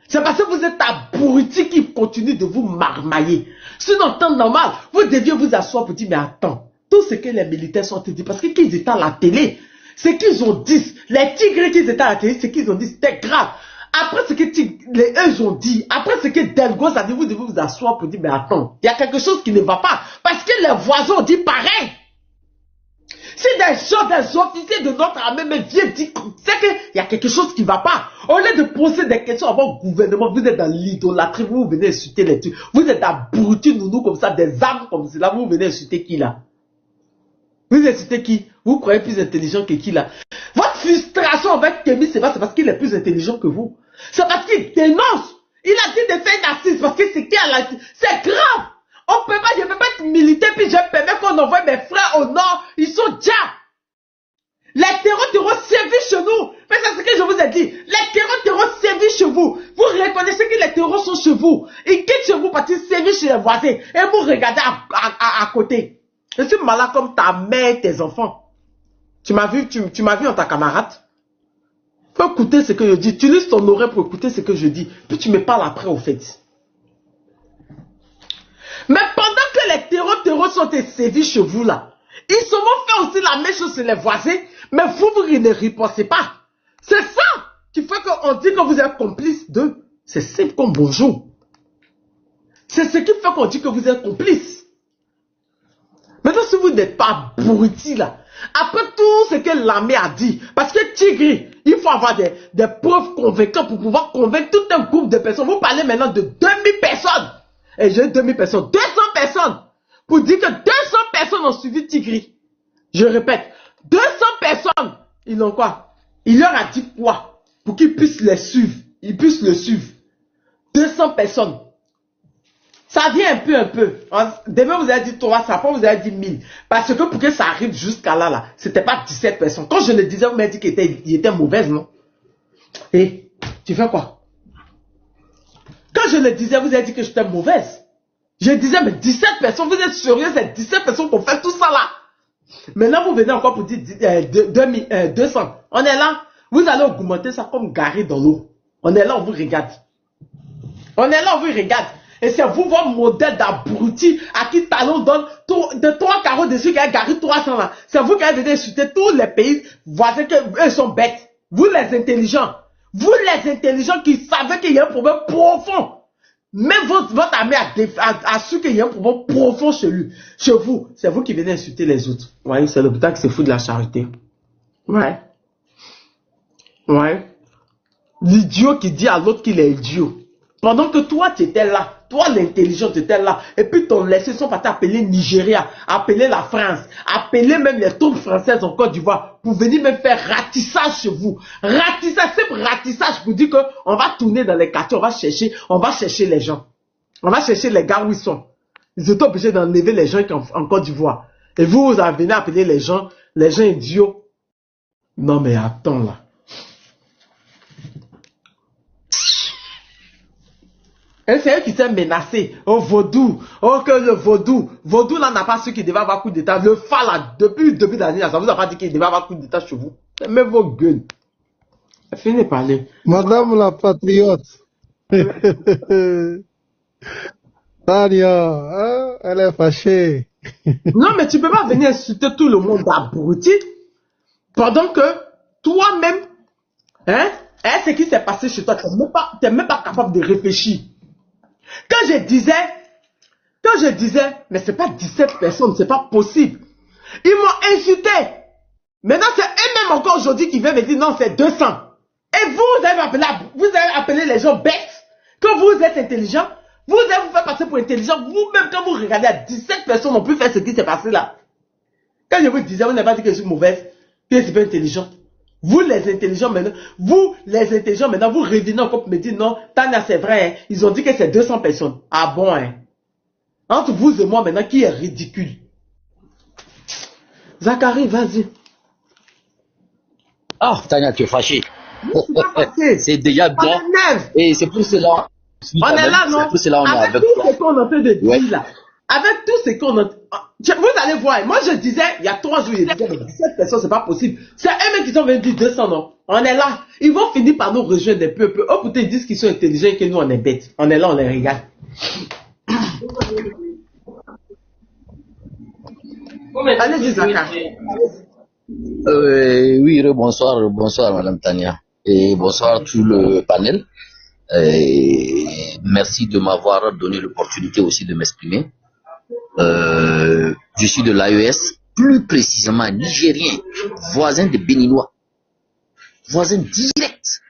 C'est parce que vous êtes abrutis qui continuent de vous marmailler. Sinon, en temps normal, vous deviez vous asseoir pour dire, mais attends, tout ce que les militaires sont dit, parce qu'ils étaient à la télé, ce qu'ils ont dit, les tigres qui étaient à la télé, ce qu'ils ont dit, c'était grave. Après ce que eux ont dit, après ce que Delgos a dit, vous devez vous asseoir pour dire, mais attends, il y a quelque chose qui ne va pas. Parce que les voisins ont dit pareil. Si des gens, des officiers de notre armée me viennent dire, c'est qu'il y a quelque chose qui ne va pas. Au lieu de poser des questions à votre gouvernement, vous êtes dans l'idolâtrie, vous venez insulter les trucs. Vous êtes abrutis, nous comme ça, des armes comme cela, vous venez insulter qui là? Vous insultez qui? Vous croyez plus intelligent que qui là? Votre frustration avec Kémy, c'est parce qu'il est plus intelligent que vous. C'est parce qu'il dénonce. Il a dit de faire une assise parce que c'est qui à la... C'est grave. On peut pas, je ne peux pas être militaire puis je permets qu'on envoie mes frères au nord. Ils sont déjà. Les terreaux sévissent chez nous. Mais c'est ce que je vous ai dit. Les terreaux sévissent chez vous. Vous reconnaissez que les terreaux sont chez vous. Ils quittent chez vous parce qu'ils sévissent chez les voisins. Et vous regardez à côté. Je suis malade comme ta mère et tes enfants. Tu m'as vu en ta camarade. Faut écouter ce que je dis. Tu utilise ton oreille pour écouter ce que je dis. Puis tu me parles après au fait. Mais pendant que les terreaux sont sévis chez vous là, ils se vont faire aussi la même chose chez les voisins, mais vous ne ripostez pas. C'est ça qui fait qu'on dit que vous êtes complice d'eux. C'est simple comme bonjour. C'est ce qui fait qu'on dit que vous êtes complice. Maintenant, si vous n'êtes pas abrutis là, après tout ce que l'armée a dit, parce que Tigri, il faut avoir des preuves convaincantes pour pouvoir convaincre tout un groupe de personnes. Vous parlez maintenant de 2000 personnes. Et j'ai 2000 personnes, 200 personnes. Pour dire que 200 personnes ont suivi Tigri. Je répète, 200 personnes, ils ont quoi? Il leur a dit quoi? Pour qu'ils puissent les suivre. Ils puissent le suivre. 200 personnes. Ça vient un peu. Demain, vous avez dit 300, après vous avez dit 1000. Parce que pour que ça arrive jusqu'à là, c'était pas 17 personnes. Quand je le disais, vous m'avez dit qu'il était mauvaise, non? Et tu fais quoi? Quand je le disais, vous avez dit que j'étais mauvaise. Je disais, mais 17 personnes, vous êtes sérieux, c'est 17 personnes pour faire tout ça là. Maintenant, vous venez encore pour dire 200. On est là, vous allez augmenter ça comme garé dans l'eau. On est là, on vous regarde. On est là, on vous regarde. Et c'est vous, votre modèle d'abruti à qui Talon donne de 3 carreaux dessus qui a garé 300 là. C'est vous qui avez venu insulter tous les pays voisins qu'eux sont bêtes. Vous les intelligents. Vous les intelligents qui savez qu'il y a un problème profond. Même votre armée a su qu'il y a un problème profond chez vous. C'est vous qui venez insulter les autres. Ouais, c'est l'hôpital qui se fout de la charité. Ouais. Ouais. L'idiot qui dit à l'autre qu'il est idiot. Pendant que toi, tu étais là. Toi, l'intelligent, tu étais là. Et puis, ton laissé sont partis appeler Nigeria, appeler la France, appeler même les troupes françaises en Côte d'Ivoire pour venir me faire ratissage chez vous. Ratissage, c'est ratissage pour dire qu'on va tourner dans les quartiers, on va chercher les gens. On va chercher les gars où ils sont. Ils étaient obligés d'enlever les gens en Côte d'Ivoire. Et vous venez appeler les gens idiots. Non, mais attends là. Et c'est eux qui s'est menacé. Oh, vaudou. Oh, que le vaudou. Vaudou, là, n'a pas su qu'il devait avoir coup d'état. Le fa, là, depuis le début de l'année, ça vous a pas dit qu'il devait avoir coup d'état chez vous. Mais vos gueules. Fini de parler. Madame la patriote. Tania, hein, elle est fâchée. Non, mais tu peux pas venir insulter tout le monde d'abruti. Pendant que, toi-même, hein, ce qui s'est passé chez toi, t'es même pas capable de réfléchir. Quand je disais, mais c'est pas 17 personnes, c'est pas possible. Ils m'ont insulté. Maintenant, c'est eux-mêmes encore aujourd'hui qui viennent me dire non, c'est 200. Et vous avez appelé les gens bêtes. Quand vous êtes intelligent, vous allez vous faire passer pour intelligent. Vous-même, quand vous regardez à 17 personnes, on peut faire ce qui s'est passé là. Quand je vous disais, vous n'avez pas dit que je suis mauvaise, que je suis pas intelligent. Vous les intelligents maintenant, vous revenez encore pour me dire non, Tania c'est vrai, hein, ils ont dit que c'est 200 personnes. Ah bon, hein. Entre vous et moi maintenant, qui est ridicule? Zachary, vas-y. Ah, Tania, tu es fâché. C'est déjà bien. Et c'est pour cela. On est là, non? C'est pour cela on est avec tout ce qu'on est en train de dire là. Avec tout ce qu'on a... Vous allez voir, moi je disais, il y a 3 jours, je disais, mais 17 personnes, c'est pas possible. C'est eux-mêmes qui sont venus dire 200, non? On est là. Ils vont finir par nous rejoindre un peu. Oh putain, ils disent qu'ils sont intelligents et que nous, on est bêtes. On est là, on les regarde. Allez-y, Zaka. Oui, bonsoir, Madame Tania. Et bonsoir tout le panel. Merci de m'avoir donné l'opportunité aussi de m'exprimer. Je suis de l'AES, plus précisément nigérien, voisin de Béninois, voisin direct.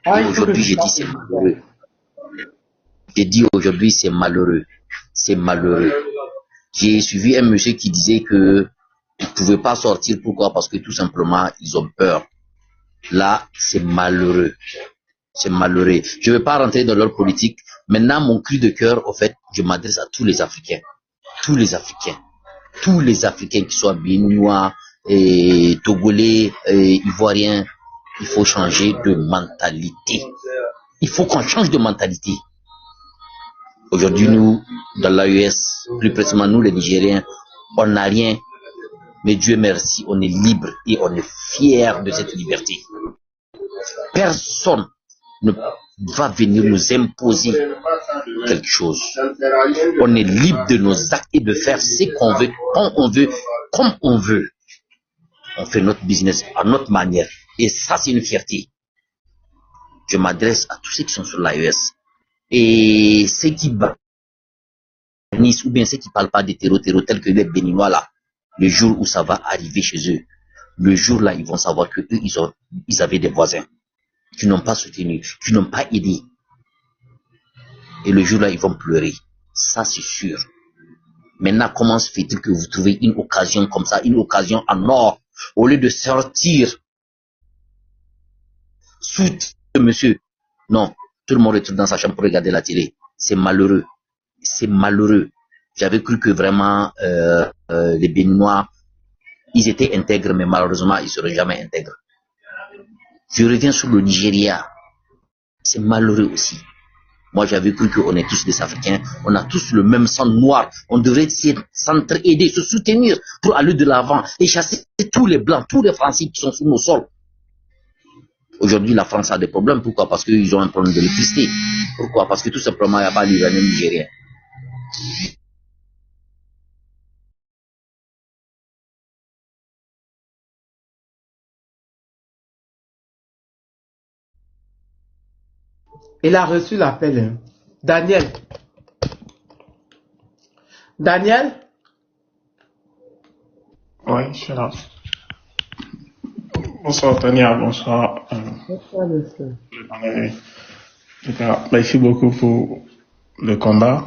Et aujourd'hui, j'ai dit c'est malheureux. J'ai dit aujourd'hui c'est malheureux. C'est malheureux. J'ai suivi un monsieur qui disait que ils ne pouvaient pas sortir. Pourquoi? Parce que tout simplement, ils ont peur. Là, c'est malheureux. C'est malheureux. Je ne vais pas rentrer dans leur politique. Maintenant, mon cri de cœur, au fait, je m'adresse à tous les Africains. Tous les Africains. Tous les Africains, qui soient béninois, togolais, ivoiriens, il faut changer de mentalité. Il faut qu'on change de mentalité. Aujourd'hui, nous, dans l'AES, plus précisément nous, les Nigériens, on n'a rien. Mais Dieu merci, on est libre et on est fiers de cette liberté. Personne ne va venir nous imposer quelque chose. On est libre de nos actes et de faire ce qu'on veut, quand on veut, comme on veut. On fait notre business à notre manière. Et ça, c'est une fierté. Je m'adresse à tous ceux qui sont sur l'AES. Et ceux qui bannissent ou bien ceux qui ne parlent pas des terreaux tels que les Béninois là, le jour où ça va arriver chez eux, le jour là, ils vont savoir que eux, ils avaient des voisins qui n'ont pas soutenu, qui n'ont pas aidé. Et le jour là, ils vont pleurer. Ça, c'est sûr. Maintenant, comment se fait-il que vous trouvez une occasion comme ça, une occasion en or, au lieu de sortir sous monsieur? Non, tout le monde retourne dans sa chambre pour regarder la télé. C'est malheureux. C'est malheureux. J'avais cru que vraiment les Béninois, ils étaient intègres, mais malheureusement, ils ne seront jamais intègres. Je reviens sur le Nigeria. C'est malheureux aussi. Moi, j'avais cru qu'on est tous des Africains. On a tous le même sang noir. On devrait s'entraider, se soutenir pour aller de l'avant et chasser tous les Blancs, tous les Français qui sont sur nos sols. Aujourd'hui, la France a des problèmes. Pourquoi? Parce qu'ils ont un problème d'électricité. Pourquoi? Parce que tout simplement, il n'y a pas d'uranium nigérien. Il a reçu l'appel. Hein. Daniel. Daniel? Oui, je suis là. Bonsoir Tania, bonsoir. Bonsoir monsieur. Merci beaucoup pour le combat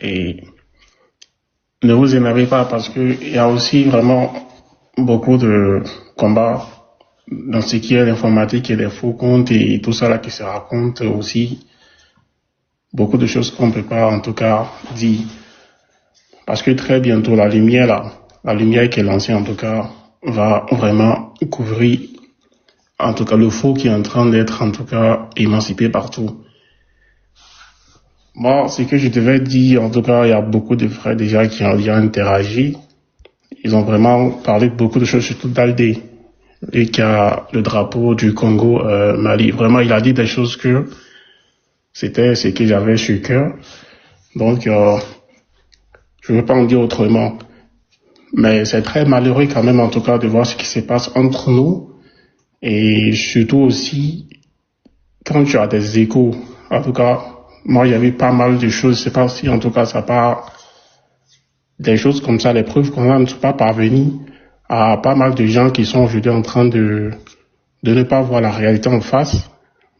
et ne vous énervez pas parce qu'il y a aussi vraiment beaucoup de combats dans ce qui est l'informatique et les faux comptes et tout ça là qui se raconte aussi. Beaucoup de choses qu'on ne peut pas en tout cas dire. Parce que très bientôt la lumière qui est lancée en tout cas va vraiment couvrir en tout cas le faux qui est en train d'être en tout cas émancipé partout. Moi, ce que je devais dire, en tout cas, il y a beaucoup de frères déjà qui ont déjà interagi. Ils ont vraiment parlé de beaucoup de choses, surtout d'Aldé, et qui a le drapeau du Congo Mali. Vraiment, il a dit des choses que c'était ce que j'avais sur cœur. Donc, je ne veux pas en dire autrement. Mais c'est très malheureux quand même, en tout cas, de voir ce qui se passe entre nous. Et surtout aussi, quand tu as des échos, en tout cas, moi, il y avait pas mal de choses. C'est pas si, en tout cas, ça part des choses comme ça, les preuves qu'on a ne sont pas parvenues à pas mal de gens qui sont aujourd'hui en train de ne pas voir la réalité en face,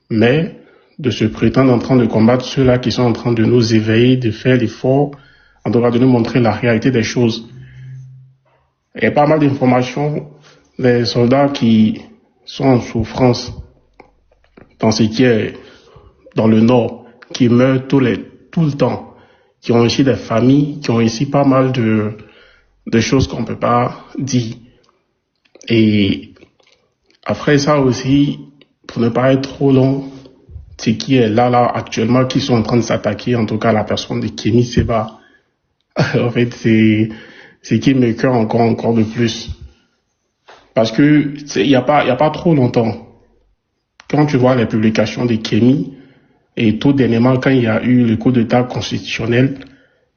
mais de se prétendre en train de combattre ceux-là qui sont en train de nous éveiller, de faire l'effort, en tout cas, de nous montrer la réalité des choses. Il y a pas mal d'informations des soldats qui sont en souffrance dans ce qui est dans le nord, qui meurent tout le temps, qui ont ici des familles, qui ont ici pas mal de choses qu'on ne peut pas dire. Et après ça aussi, pour ne pas être trop long, ce qui est là actuellement, qui sont en train de s'attaquer, en tout cas la personne de Kémy Séba, en fait c'est ce qui me cœur encore de plus. Parce que il y a pas trop longtemps, quand tu vois les publications de Kémy, et tout dernièrement, quand il y a eu le coup d'état constitutionnel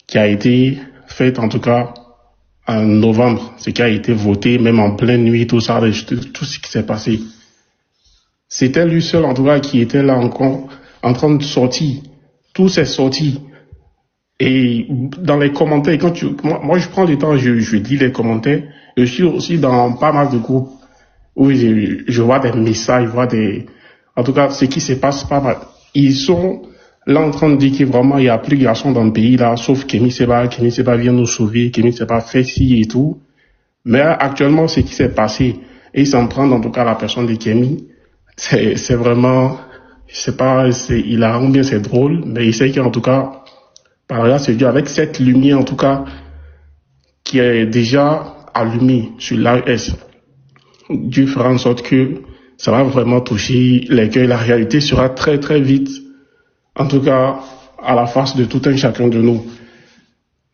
qui a été fait, en tout cas, en novembre, ce qui a été voté, même en pleine nuit, tout ça, tout ce qui s'est passé. C'était lui seul, en tout cas, qui était là encore, en train de sortir. Tout s'est sorti. Et dans les commentaires, moi, je prends le temps, je lis les commentaires. Je suis aussi dans pas mal de groupes où je vois des messages, je vois en tout cas, ce qui se passe pas mal. Ils sont là en train de dire que vraiment il n'y a plus de garçons dans le pays là, sauf Kémy Séba vient nous sauver, Kémy Séba fait ci et tout. Mais actuellement, ce qui s'est passé, et s'en prendre en tout cas la personne de Kémy, c'est vraiment, je sais pas, il a ou bien c'est drôle, mais il sait qu'en tout cas, par là, c'est Dieu avec cette lumière en tout cas, qui est déjà allumée sur l'AES. Dieu fera en sorte que ça va vraiment toucher les cœurs. La réalité sera très très vite, en tout cas à la face de tout un chacun de nous.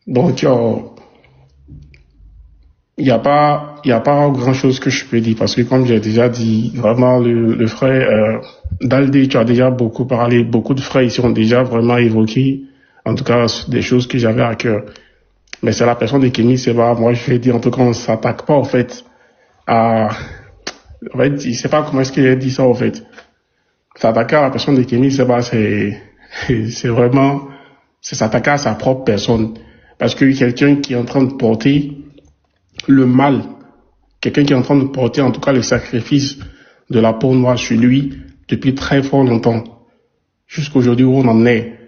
Donc il n'y a pas grand chose que je peux dire parce que comme j'ai déjà dit, vraiment le frère Daldé, tu as déjà beaucoup parlé, beaucoup de frères ici ont déjà vraiment évoqué, en tout cas des choses que j'avais à cœur. Mais c'est la personne de Kémy Séba, moi je vais dire en tout cas on ne s'attaque pas en fait à... En fait, je ne sais pas comment est-ce qu'il a dit ça, en fait. S'attaquer à la personne de Kémy Séba, c'est vraiment, c'est s'attaquer à sa propre personne. Parce que quelqu'un qui est en train de porter le mal, quelqu'un qui est en train de porter, en tout cas, le sacrifice de la peau noire sur lui depuis très fort longtemps. Jusqu'aujourd'hui où on en est.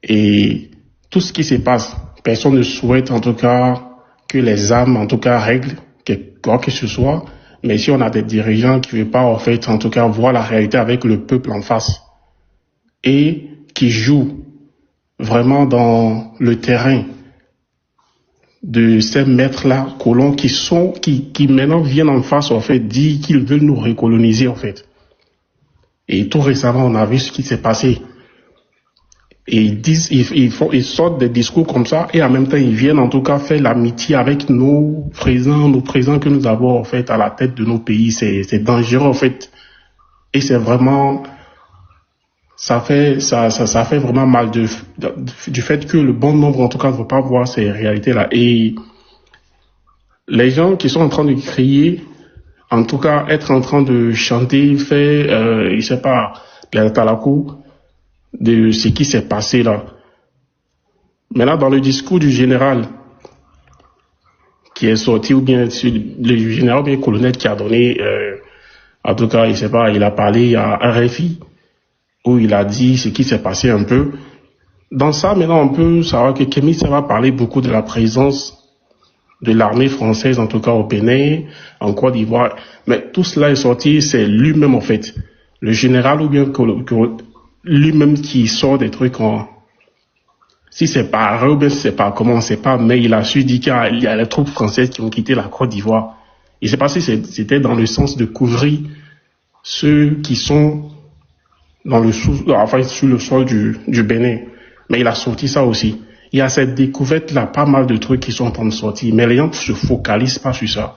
Et tout ce qui se passe, personne ne souhaite, en tout cas, que les âmes, en tout cas, règlent quoi que ce soit. Mais si on a des dirigeants qui ne veulent pas, en fait, en tout cas, voir la réalité avec le peuple en face et qui jouent vraiment dans le terrain de ces maîtres-là, colons, qui maintenant viennent en face, en fait, dire qu'ils veulent nous recoloniser, en fait. Et tout récemment, on a vu ce qui s'est passé. Et ils sortent des discours comme ça et en même temps ils viennent en tout cas faire l'amitié avec nos présents que nous avons en fait à la tête de nos pays. C'est dangereux en fait. Et c'est vraiment, ça fait vraiment mal du fait que le bon nombre, en tout cas, ne veut pas voir ces réalités-là. Et les gens qui sont en train de crier, en tout cas, être en train de chanter, faire, je sais pas, la talakou de ce qui s'est passé là. Maintenant, dans le discours du général qui est sorti, ou bien le général ou bien le colonel qui a donné, en tout cas, je sais pas, il a parlé à RFI, où il a dit ce qui s'est passé un peu. Dans ça, maintenant, on peut savoir que Kémy, ça va parler beaucoup de la présence de l'armée française, en tout cas au Bénin, en Côte d'Ivoire. Mais tout cela est sorti, c'est lui-même, en fait. Le général ou bien lui-même qui sort des trucs en... Si c'est pas vrai ou bien si c'est pas comment, on sait pas, mais il a su dire qu'il y a les troupes françaises qui ont quitté la Côte d'Ivoire. Il sait pas si c'était dans le sens de couvrir ceux qui sont dans le sur le sol du Bénin. Mais il a sorti ça aussi. Il y a cette découverte-là, pas mal de trucs qui sont en train de sortir, mais les gens ne se focalisent pas sur ça.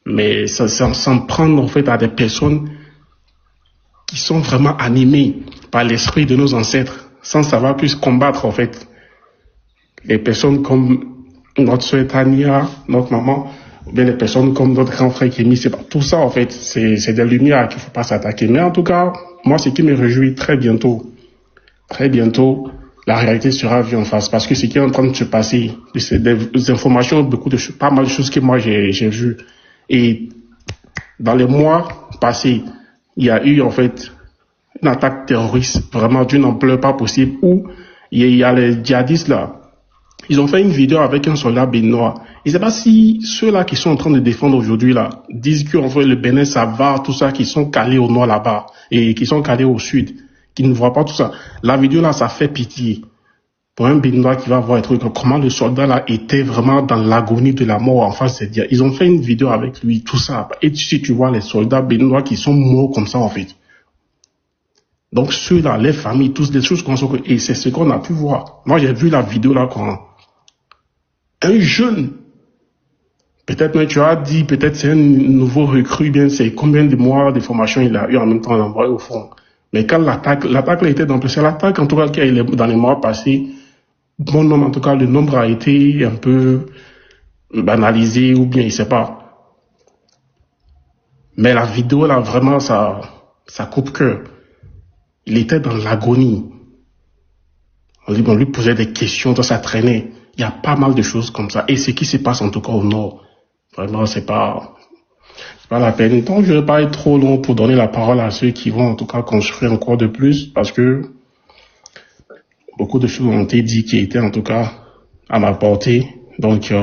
Mais ça s'en prend en fait à des personnes qui sont vraiment animées par l'esprit de nos ancêtres, sans savoir plus combattre en fait. Les personnes comme notre soeur Tania, notre maman, ou bien les personnes comme notre grand frère Kémy, c'est pas tout ça en fait, c'est des lumières qu'il faut pas s'attaquer. Mais en tout cas, moi ce qui me réjouit très bientôt, la réalité sera vue en face, parce que ce qui est en train de se passer, c'est des informations, pas mal de choses que moi j'ai vues. Et dans les mois passés, il y a eu en fait une attaque terroriste vraiment d'une ampleur pas possible, où il y a les djihadistes là. Ils ont fait une vidéo avec un soldat béninois. Je ne sais pas si ceux-là qui sont en train de défendre aujourd'hui là disent que en fait, le Bénin ça va, tout ça, qui sont calés au nord là-bas et qui sont calés au sud, qui ne voient pas tout ça. La vidéo là, ça fait pitié. Pour un Béninois qui va voir un truc, comment le soldat là était vraiment dans l'agonie de la mort en face de dire. Ils ont fait une vidéo avec lui, tout ça. Et si tu vois les soldats béninois qui sont morts comme ça en fait. Donc ceux-là, les familles, tous des choses comme ça. Et c'est ce qu'on a pu voir. Moi j'ai vu la vidéo là quand un jeune, peut-être tu as dit, peut-être c'est un nouveau recrue, bien c'est combien de mois de formation il a eu en même temps l'envoyer au front. Mais quand l'attaque là était dans c'est l'attaque en tout cas qui est dans les mois passés, bon nombre en tout cas le nombre a été un peu banalisé ou bien je sais pas. Mais la vidéo là vraiment ça coupe cœur. Il était dans l'agonie. On lui posait des questions, ça traînait. Il y a pas mal de choses comme ça. Et ce qui se passe en tout cas au nord, vraiment c'est pas la peine. Donc je ne vais pas être trop long pour donner la parole à ceux qui vont en tout cas construire encore de plus, parce que beaucoup de choses ont été dites qui étaient en tout cas à ma portée. Donc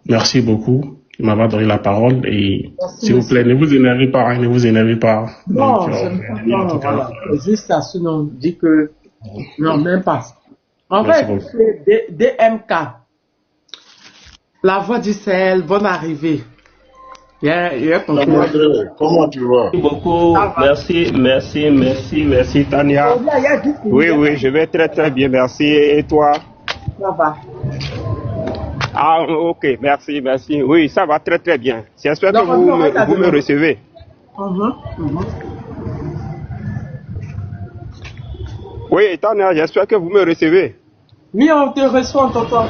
merci beaucoup. Il m'a donné la parole et s'il vous plaît, ne vous énervez pas, hein, ne vous énervez pas. Non, voilà. Juste à ce nom, dit que non, même pas. En fait, c'est DMK. La voix du Sahel, bonne arrivée. Comment tu vas? Beaucoup. Merci Tania. Oui, je vais très très bien, merci. Et toi? Ça va. Ah, ok, merci. Oui, ça va très très bien. J'espère que vous me recevez. Oui, Tania, j'espère que vous me recevez. Oui, on te reçoit, on t'entend.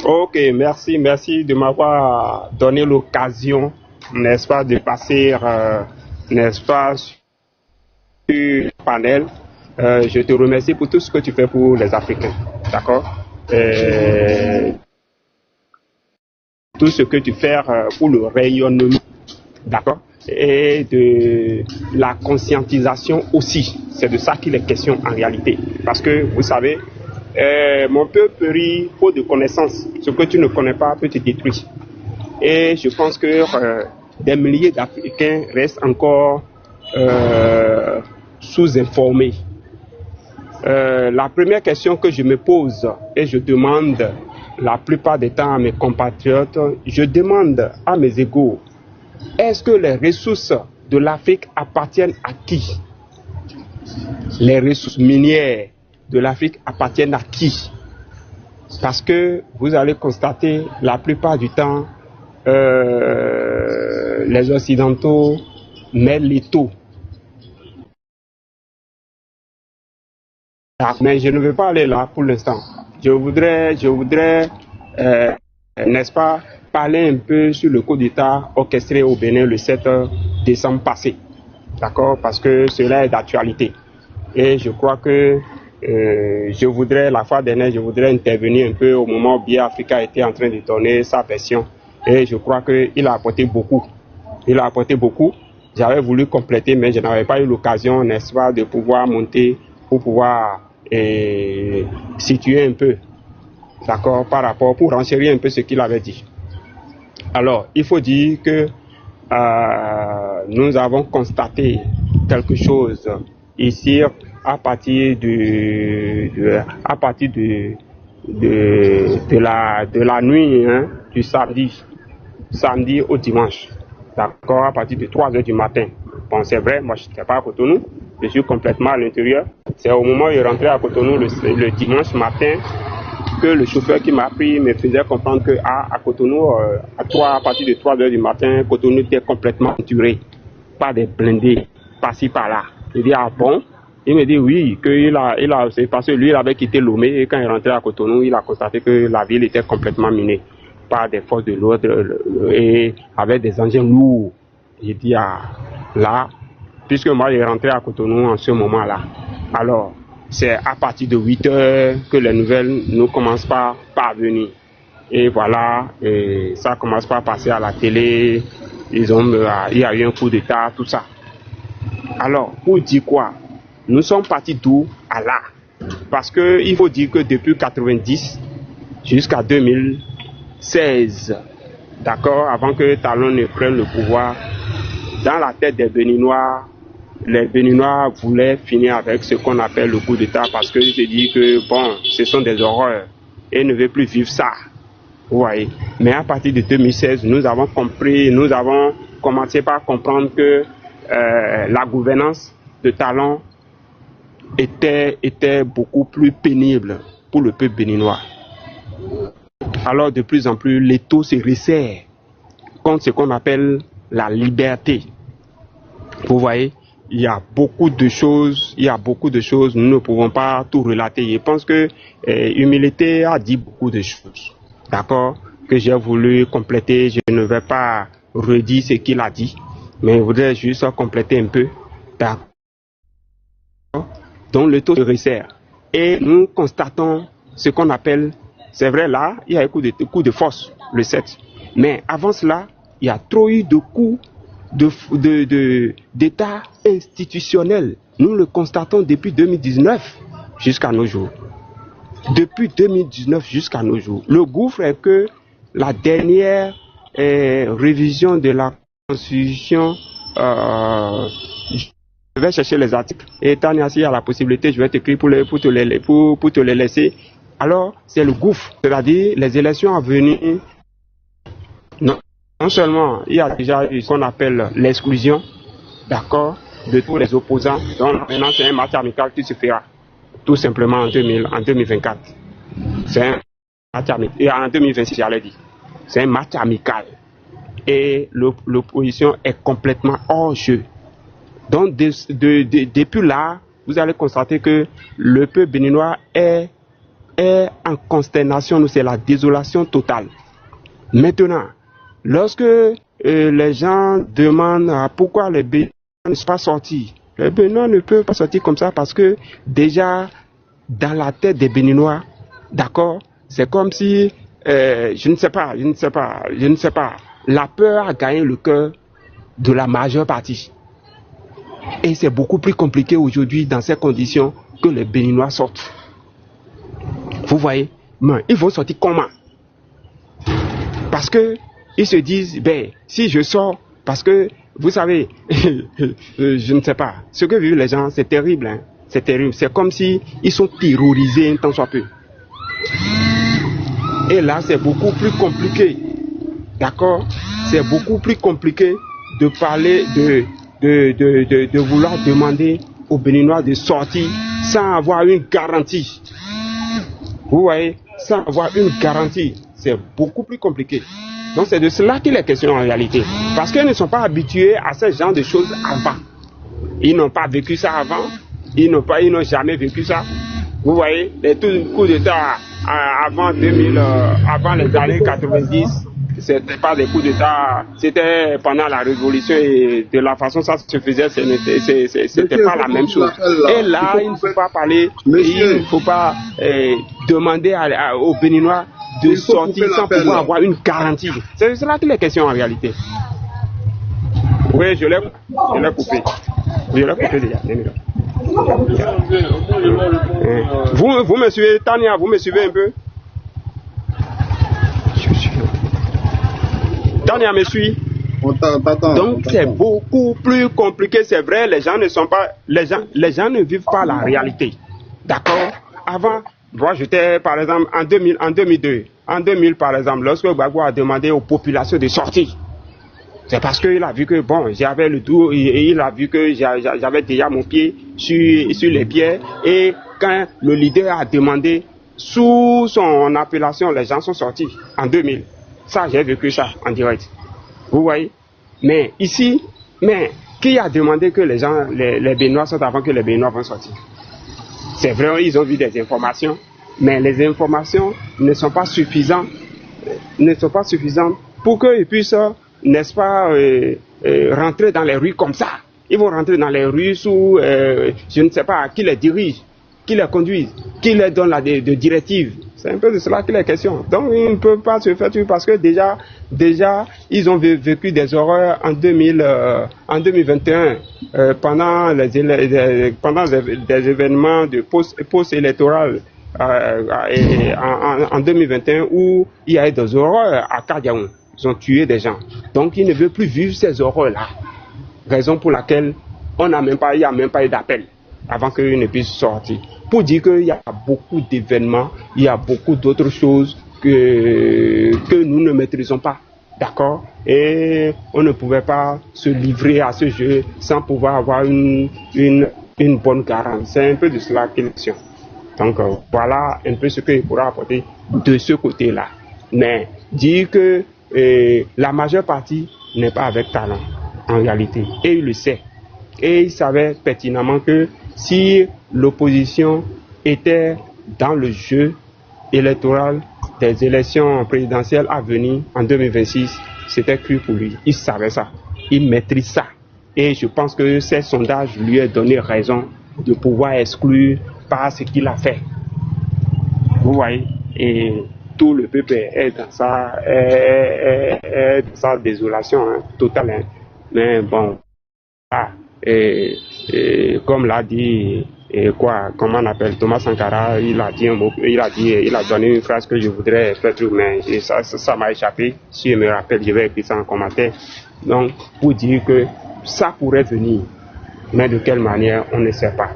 Ok, merci de m'avoir donné l'occasion, n'est-ce pas, de passer, n'est-ce pas, sur le panel. Je te remercie pour tout ce que tu fais pour les Africains, d'accord? Tout ce que tu fais pour le rayonnement, d'accord? Et de la conscientisation aussi. C'est de ça qu'il est question en réalité. Parce que, vous savez, mon peuple périt faute de connaissances. Ce que tu ne connais pas peut te détruire. Et je pense que des milliers d'Africains restent encore sous-informés. La première question que je me pose et je demande la plupart des temps à mes compatriotes, je demande à mes égaux, est-ce que les ressources de l'Afrique appartiennent à qui? Les ressources minières de l'Afrique appartiennent à qui? Parce que vous allez constater la plupart du temps, les Occidentaux mettent les taux. Mais je ne veux pas aller là pour l'instant. Je voudrais, n'est-ce pas, parler un peu sur le coup d'État orchestré au Bénin le 7 décembre passé. D'accord? Parce que cela est d'actualité. Et je crois que la fois dernière, je voudrais intervenir un peu au moment où Biafra Africa était en train de donner sa version. Et je crois qu'il a apporté beaucoup. J'avais voulu compléter, mais je n'avais pas eu l'occasion, n'est-ce pas, de pouvoir monter pour pouvoir situer un peu, d'accord, par rapport, pour renchérir un peu ce qu'il avait dit. Alors, il faut dire que nous avons constaté quelque chose ici à partir de la nuit, hein, du samedi au dimanche, d'accord, à partir de 3h du matin. Bon, c'est vrai, moi je n'étais pas à Cotonou, je suis complètement à l'intérieur. C'est au moment où je rentrais à Cotonou le dimanche matin que le chauffeur qui m'a pris me faisait comprendre que à Cotonou, à partir de 3h du matin, Cotonou était complètement entouré par des blindés, par-ci par-là. Je dis, ah bon? Il me dit oui, c'est parce que lui il avait quitté Lomé et quand il rentrait à Cotonou, il a constaté que la ville était complètement minée par des forces de l'ordre et avec des engins lourds. J'ai dit, ah, là, puisque moi j'ai rentré à Cotonou en ce moment-là. Alors, c'est à partir de 8h que les nouvelles ne commencent pas à venir. Et voilà, et ça commence pas à passer à la télé, il y a eu un coup d'État, tout ça. Alors, pour dire quoi? Nous sommes partis d'où à là? Parce que il faut dire que depuis 90 jusqu'à 2016, d'accord, avant que Talon ne prenne le pouvoir, dans la tête des Béninois, les Béninois voulaient finir avec ce qu'on appelle le coup d'État parce qu'ils se disent que bon, ce sont des horreurs et ne veulent plus vivre ça. Vous voyez. Mais à partir de 2016, nous avons commencé par comprendre que la gouvernance de Talon était beaucoup plus pénible pour le peuple béninois. Alors de plus en plus, l'étau se resserre contre ce qu'on appelle la liberté. Vous voyez, il y a beaucoup de choses, nous ne pouvons pas tout relater. Je pense que Humilité a dit beaucoup de choses, d'accord, que j'ai voulu compléter. Je ne vais pas redire ce qu'il a dit, mais je voudrais juste compléter un peu, d'accord. Donc le taux se resserre et nous constatons ce qu'on appelle, c'est vrai là, il y a un coup de force le 7, mais avant cela, il y a trop eu de coups d'état institutionnel. Nous le constatons depuis 2019 jusqu'à nos jours. Depuis 2019 jusqu'à nos jours. Le gouffre est que la dernière révision de la Constitution, je vais chercher les articles et Tania, s'il y a la possibilité, je vais t'écrire pour te les laisser. Alors, c'est le gouffre, c'est-à-dire les élections à venir. Non seulement il y a déjà eu ce qu'on appelle l'exclusion, d'accord, de tous les opposants. Donc maintenant c'est un match amical qui se fera tout simplement en 2024. C'est un match amical. Et en 2026, j'allais dire. C'est un match amical. Et l'opposition est complètement hors jeu. Donc depuis là, vous allez constater que le peuple béninois est en consternation. C'est la désolation totale. Maintenant, lorsque les gens demandent pourquoi les Béninois ne sont pas sortis, les Béninois ne peuvent pas sortir comme ça parce que déjà dans la tête des Béninois, d'accord, c'est comme si, je ne sais pas, la peur a gagné le cœur de la majeure partie. Et c'est beaucoup plus compliqué aujourd'hui dans ces conditions que les Béninois sortent. Vous voyez, mais ils vont sortir comment? Parce que ils se disent, ben, si je sors, parce que, vous savez, je ne sais pas, ce que vivent les gens, c'est terrible, hein, c'est terrible. C'est comme si ils sont terrorisés un tant soit peu. Et là, c'est beaucoup plus compliqué, d'accord? C'est beaucoup plus compliqué de parler, de vouloir demander aux Béninois de sortir sans avoir une garantie. Vous voyez, sans avoir une garantie, c'est beaucoup plus compliqué. Donc c'est de cela qu'il est question en réalité. Parce qu'ils ne sont pas habitués à ce genre de choses avant. Ils n'ont pas vécu ça avant. Ils n'ont jamais vécu ça. Vous voyez, les coups d'État avant 2000, avant les années 90, c'était pas des coups d'État, c'était pendant la Révolution et de la façon ça se faisait, c'était pas la même chose. Et là, il ne faut pas parler, il ne faut pas demander aux Béninois de sortir sans pouvoir avoir une garantie. C'est cela qu'il est question en réalité. Oui, je l'ai coupé. Je l'ai coupé déjà. Vous me suivez, Tania, vous me suivez un peu? Je suis. Tania me suit. Donc c'est beaucoup plus compliqué, c'est vrai, les gens ne vivent pas la réalité. D'accord? Avant, moi j'étais par exemple en 2000 par exemple, lorsque Gbagbo a demandé aux populations de sortir. C'est parce qu'il a vu que, bon, j'avais le tout, et il a vu que j'avais déjà mon pied sur les pierres. Et quand le leader a demandé, sous son appellation, les gens sont sortis en 2000. Ça, j'ai vécu ça en direct. Vous voyez? Mais ici, qui a demandé que les gens, les Béninois sortent avant que les Béninois vont sortir? C'est vrai, ils ont vu des informations, mais les informations ne sont pas suffisantes pour qu'ils puissent, n'est-ce pas, rentrer dans les rues comme ça. Ils vont rentrer dans les rues sous, je ne sais pas, qui les dirige, qui les conduit, qui les donne des directives. C'est un peu de cela qu'il est question. Donc, ils ne peuvent pas se faire tuer parce que déjà, ils ont vécu des horreurs en 2021, pendant des événements de post-électoral, en 2021 où il y a eu des horreurs à Kadiaoun. Ils ont tué des gens. Donc, ils ne veulent plus vivre ces horreurs-là. Raison pour laquelle il n'y a même pas eu d'appel avant qu'ils ne puissent sortir. Pour dire qu'il y a beaucoup d'événements, il y a beaucoup d'autres choses que nous ne maîtrisons pas. D'accord? Et on ne pouvait pas se livrer à ce jeu sans pouvoir avoir une bonne garantie. C'est un peu de cela qu'il est question. Donc, voilà un peu ce qu'il pourra apporter de ce côté-là. Mais dire que la majeure partie n'est pas avec talent, en réalité. Et il le sait. Et il savait pertinemment que si l'opposition était dans le jeu électoral des élections présidentielles à venir en 2026, c'était cuit pour lui. Il savait ça. Il maîtrise ça. Et je pense que ces sondages lui ont donné raison de pouvoir exclure par ce qu'il a fait. Vous voyez? Et tout le peuple est dans sa désolation totale. Hein. Mais bon, comme l'a dit, comment on appelle Thomas Sankara, il a donné une phrase que je voudrais faire, mais ça m'a échappé. Si je me rappelle, je vais écrire ça en commentaire. Donc, pour dire que ça pourrait venir, mais de quelle manière, on ne sait pas.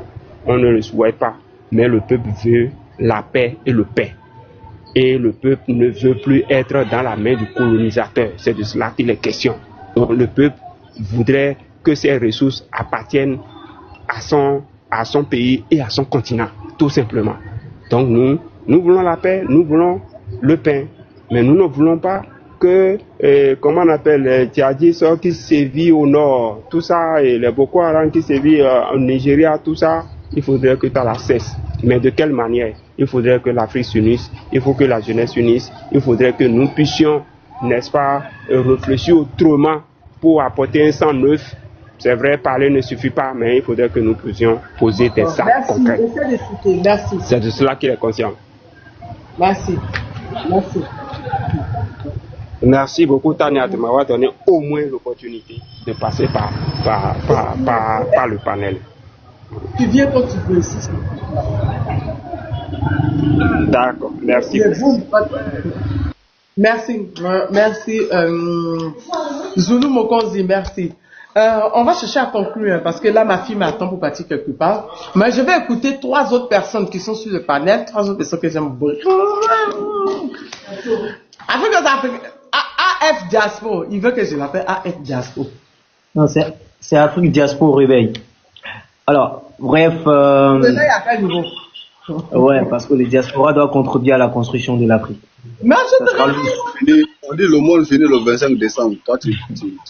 On ne le souhaite pas, mais le peuple veut la paix et le paix. Et le peuple ne veut plus être dans la main du colonisateur. C'est de cela qu'il est question. Donc le peuple voudrait que ses ressources appartiennent à son pays et à son continent, tout simplement. Donc nous voulons la paix, nous voulons le pain, mais nous ne voulons pas que, comment on appelle, Tchadis qui sévit au nord, tout ça, et les Boko Haram qui sévit au Nigeria, tout ça, il faudrait que ça la cesse. Mais de quelle manière? Il faudrait que l'Afrique s'unisse, il faut que la jeunesse s'unisse, il faudrait que nous puissions, n'est-ce pas, réfléchir autrement pour apporter un sang neuf. C'est vrai, parler ne suffit pas, mais il faudrait que nous puissions poser des actes concrets. Merci. C'est de cela qu'il est conscient. Merci. Merci beaucoup, Tania, de m'avoir donné au moins l'opportunité de passer par le panel. Tu viens quand tu veux ici. D'accord, merci. Merci. Zulu Mokonzi, merci. On va chercher à conclure parce que là, ma fille m'attend pour partir quelque part. Mais je vais écouter 3 autres personnes qui sont sur le panel, 3 autres personnes que j'aime beaucoup. AF Diaspo, il veut que je l'appelle AF Diaspo. Non, c'est Afrique Diaspo au réveil. Alors, bref. Là, il y a quel niveau? Ouais, parce que les diasporas doivent contribuer à la construction de l'Afrique. Mais on dit le monde finit le 25 décembre. Toi, tu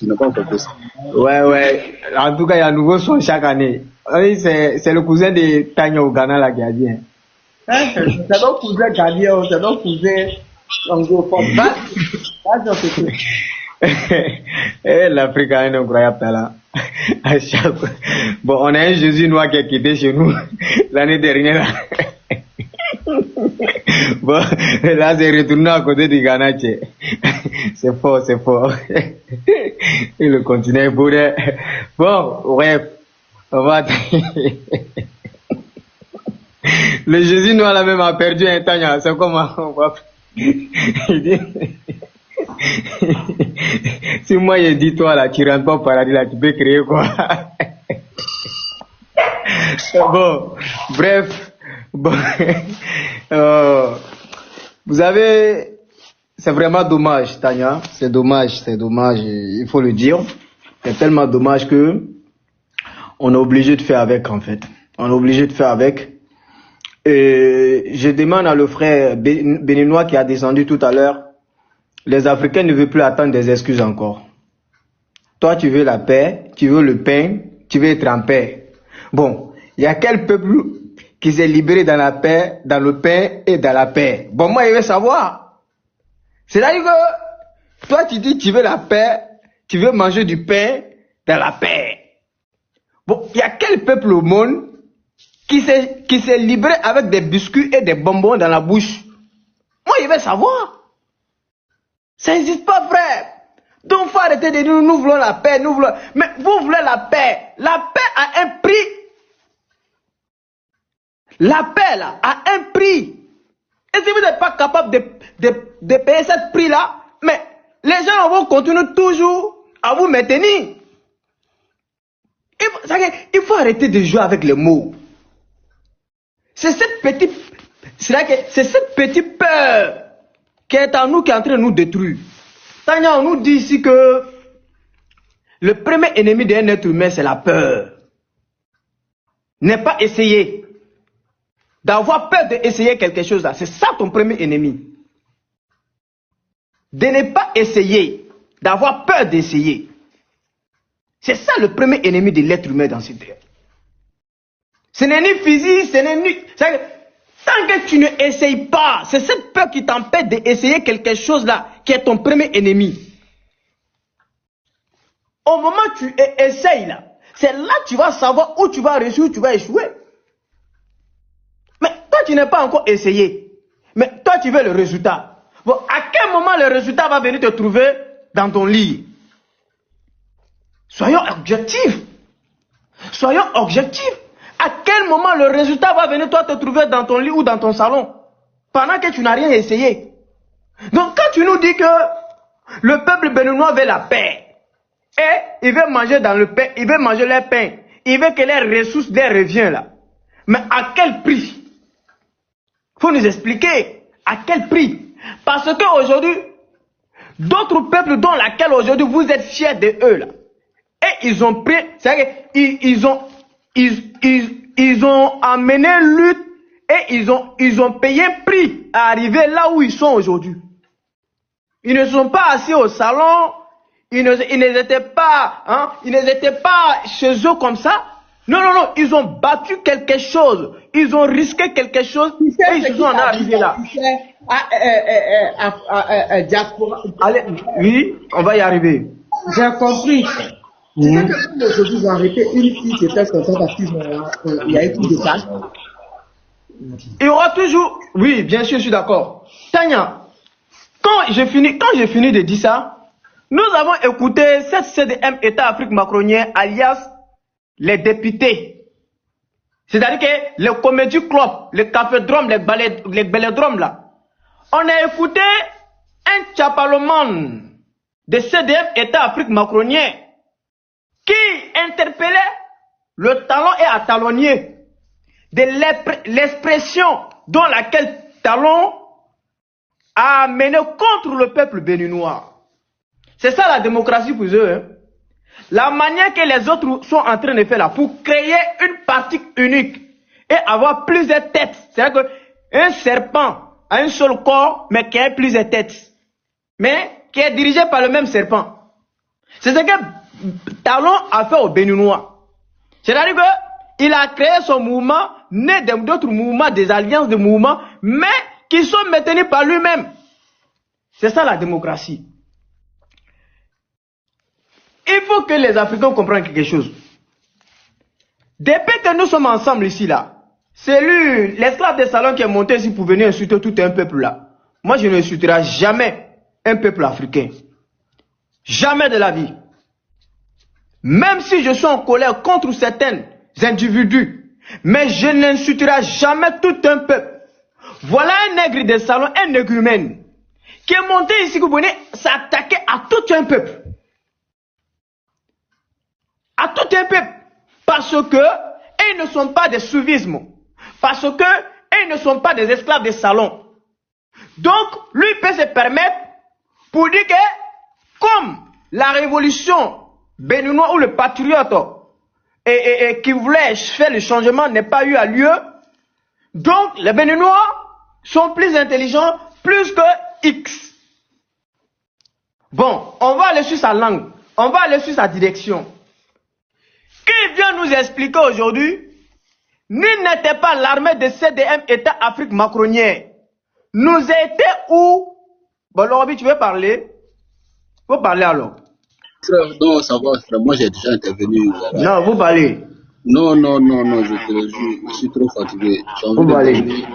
n'as pas encore fait ça. Ouais. En tout cas, il y a un nouveau son chaque année. Oui, c'est le cousin de Tanya au Ghana là qui a dit. C'est notre cousin ghanéen, c'est notre cousin anglophone. L'Afrique a un incroyable talent. Bon, on a un Jésus noir qui a quitté chez nous l'année dernière. Bon, là, c'est retourné à côté du Ghana. C'est fort, c'est fort. Et le continent est beau. Bon, bref, on va... Le Jésus noir là même a perdu un temps. C'est comment on va... Il dit... Si moi je dis toi là, tu rentres pas au paradis là, tu peux créer quoi? Bon, bref, bon, vous avez, c'est vraiment dommage, Tanya, c'est dommage, il faut le dire. C'est tellement dommage que on est obligé de faire avec en fait. On est obligé de faire avec. Et je demande à le frère béninois qui a descendu tout à l'heure. Les Africains ne veulent plus attendre des excuses encore. Toi, tu veux la paix, tu veux le pain, tu veux être en paix. Bon, il y a quel peuple qui s'est libéré dans la paix, dans le pain et dans la paix? Bon, moi, je veux savoir. C'est-à-dire que toi, tu dis tu veux la paix, tu veux manger du pain dans la paix. Bon, il y a quel peuple au monde qui s'est libéré avec des biscuits et des bonbons dans la bouche? Moi, je veux savoir. Ça n'existe pas, frère. Donc, il faut arrêter de dire nous voulons la paix, nous voulons... Mais vous voulez la paix. La paix a un prix. La paix, là, a un prix. Et si vous n'êtes pas capable de payer ce prix-là, mais les gens vont continuer toujours à vous maintenir. Il faut arrêter de jouer avec les mots. C'est cette petite peur qui est en nous, qui est en train de nous détruire. Tanya, on nous dit ici que le premier ennemi d'un être humain, c'est la peur. N'est pas essayer. D'avoir peur d'essayer quelque chose là, c'est ça ton premier ennemi. De ne pas essayer, d'avoir peur d'essayer. C'est ça le premier ennemi de l'être humain dans cette terre. Ce n'est ni physique, ce n'est ni... Tant que tu ne essayes pas, c'est cette peur qui t'empêche d'essayer quelque chose là, qui est ton premier ennemi. Au moment où tu essayes là, c'est là que tu vas savoir où tu vas réussir, où tu vas échouer. Mais toi tu n'as pas encore essayé. Mais toi tu veux le résultat. Bon, à quel moment le résultat va venir te trouver dans ton lit? Soyons objectifs. Soyons objectifs. À quel moment le résultat va venir toi te trouver dans ton lit ou dans ton salon pendant que tu n'as rien essayé? Donc quand tu nous dis que le peuple béninois veut la paix et il veut manger dans le pain, il veut manger les pains, il veut que les ressources les reviennent là. Mais à quel prix? Il faut nous expliquer à quel prix. Parce qu'aujourd'hui, d'autres peuples dont laquelle aujourd'hui vous êtes fiers de eux là, et ils ont pris, c'est-à-dire ils ont amené lutte et ils ont payé prix à arriver là où ils sont aujourd'hui. Ils ne sont pas assis au salon, ils n'étaient pas chez eux comme ça. Non, ils ont battu quelque chose, ils ont risqué quelque chose et ils sont arrivés là. Allez, oui, on va y arriver. J'ai compris. C'est que aujourd'hui, ils ont arrêté une fille qui était contente parce qu'il y a eu plus de ça. Il y aura toujours... Oui, bien sûr, je suis d'accord. Tanya, quand j'ai fini de dire ça, nous avons écouté cette CDM État Afrique macronien, alias les députés. C'est-à-dire que les comédie club, les café-drômes, les bélé-drômes là. On a écouté un chapaloman de CDM État Afrique macronien qui interpellait le talon et à talonnier de l'expression dont laquelle Talon a mené contre le peuple béninois. C'est ça la démocratie pour eux. Hein? La manière que les autres sont en train de faire là, pour créer une partie unique et avoir plusieurs têtes. C'est-à-dire qu'un serpent a un seul corps, mais qui a plusieurs têtes. Mais qui est dirigé par le même serpent. C'est ce que Talon a fait aux Béninois. C'est-à-dire qu'il a créé son mouvement, né d'autres mouvements, des alliances de mouvements, mais qui sont maintenus par lui-même. C'est ça la démocratie. Il faut que les Africains comprennent quelque chose. Depuis que nous sommes ensemble ici, là, c'est lui, l'esclave des salons qui est monté ici pour venir insulter tout un peuple là. Moi, je ne insulterai jamais un peuple africain. Jamais de la vie. Même si je suis en colère contre certains individus, mais je n'insulterai jamais tout un peuple. Voilà un nègre des salons, un négumène, qui est monté ici pour venir s'attaquer à tout un peuple. À tout un peuple. Parce que ils ne sont pas des souvismes. Parce que ils ne sont pas des esclaves des salons. Donc, lui peut se permettre pour dire que, comme la révolution béninoise ou le patriote qui voulait faire le changement n'a pas eu à lieu, donc les Béninois sont plus intelligents, plus que X. Bon, on va aller sur sa langue, on va aller sur sa direction. Qui vient nous expliquer aujourd'hui, ni n'était pas l'armée de CDM État Afrique macronienne. Nous étions où? Bon, Lorobi, tu veux parler? Vous parlez alors. Non, ça va, frère. Moi j'ai déjà intervenu. Non, vous parlez. Non, je suis trop fatigué. Vous parlez.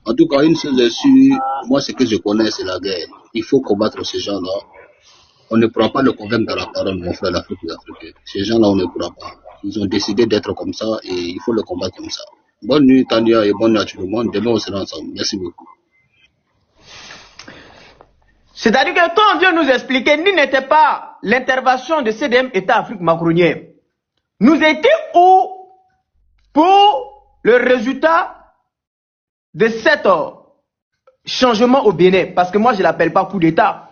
En tout cas, une chose est sûre, moi ce que je connais c'est la guerre. Il faut combattre ces gens-là. On ne pourra pas le convaincre dans la parole, mon frère, l'Afrique des Africains. Ces gens-là, on ne pourra pas. Ils ont décidé d'être comme ça et il faut le combattre comme ça. Bonne nuit, Tania, et bonne nuit à tout le monde. Demain, on sera ensemble. Merci beaucoup. C'est-à-dire que quand on vient nous expliquer, ni n'était pas l'intervention de CDM État Afrique macronienne. Nous étions où pour le résultat de cet changement au Bénin? Parce que moi, je ne l'appelle pas coup d'État.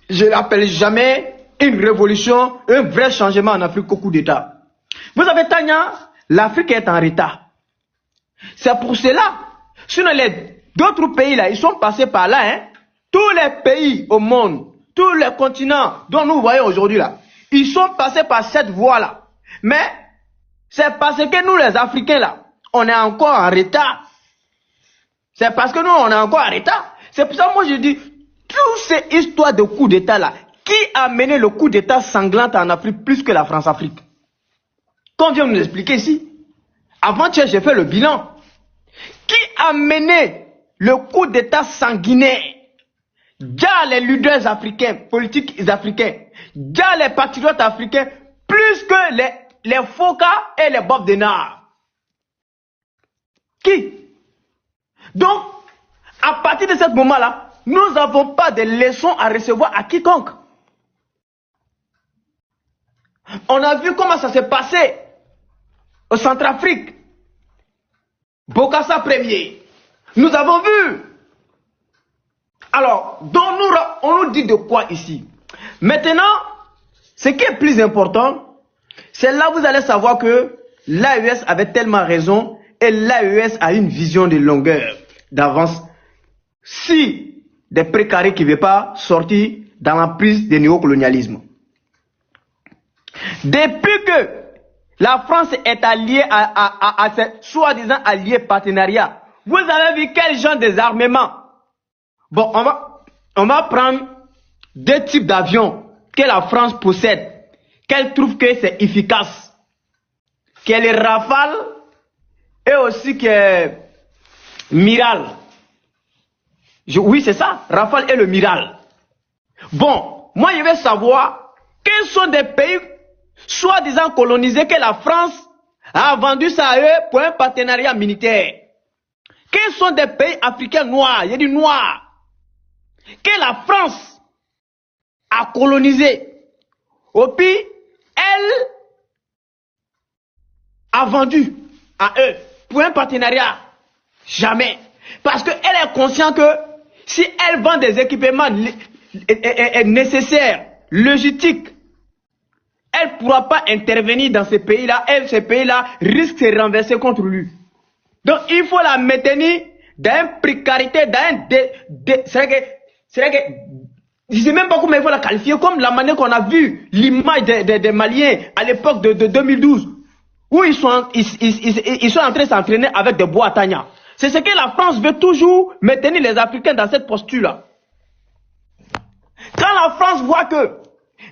Je ne l'appelle jamais une révolution, un vrai changement en Afrique au coup d'État. Vous savez, Tania, l'Afrique est en retard. C'est pour cela, sinon d'autres pays là, ils sont passés par là, hein. Tous les pays au monde, tous les continents dont nous voyons aujourd'hui là, ils sont passés par cette voie là. Mais c'est parce que nous les Africains là, on est encore en retard. C'est parce que nous on est encore en retard. C'est pour ça que moi je dis, toutes ces histoires de coup d'État là, qui a mené le coup d'État sanglant en Afrique plus que la France-Afrique? Quand on vient nous expliquer ici, avant-hier j'ai fait le bilan. Qui a mené le coup d'État sanguinaire? Déjà les leaders africains, politiques africains, déjà les patriotes africains, plus que les Foka et les Bob Denard. Qui? Donc, à partir de ce moment-là, nous n'avons pas de leçons à recevoir à quiconque. On a vu comment ça s'est passé au Centrafrique. Bokassa premier. Nous avons vu. Alors, on nous dit de quoi ici? Maintenant, ce qui est plus important, c'est là où vous allez savoir que l'AES avait tellement raison et l'AES a une vision de longueur d'avance. Si des précarés qui ne veulent pas sortir dans la prise du néocolonialisme. Depuis que la France est alliée à ces soi-disant alliés partenariats, vous avez vu quel genre de désarmement? Bon, on va prendre deux types d'avions que la France possède, qu'elle trouve que c'est efficace. Qu'il y a les Rafale et aussi qu'il y a Miral. Oui, c'est ça, Rafale et le Miral. Bon, moi je veux savoir quels sont des pays soi-disant colonisés que la France a vendu ça à eux pour un partenariat militaire. Quels sont des pays africains noirs, il y a du noir, que la France a colonisé. Au puis, elle a vendu à eux pour un partenariat. Jamais. Parce qu'elle est consciente que si elle vend des équipements nécessaires, logistiques, elle ne pourra pas intervenir dans ces pays-là et ces pays-là risquent de se renverser contre lui. Donc il faut la maintenir dans une précarité, dans un... c'est vrai que je ne sais même pas comment il faut la qualifier, comme la manière qu'on a vu l'image des Maliens à l'époque de 2012, où ils sont en train de s'entraîner avec des bois à Tania. C'est ce que la France veut toujours maintenir les Africains dans cette posture-là. Quand la France voit que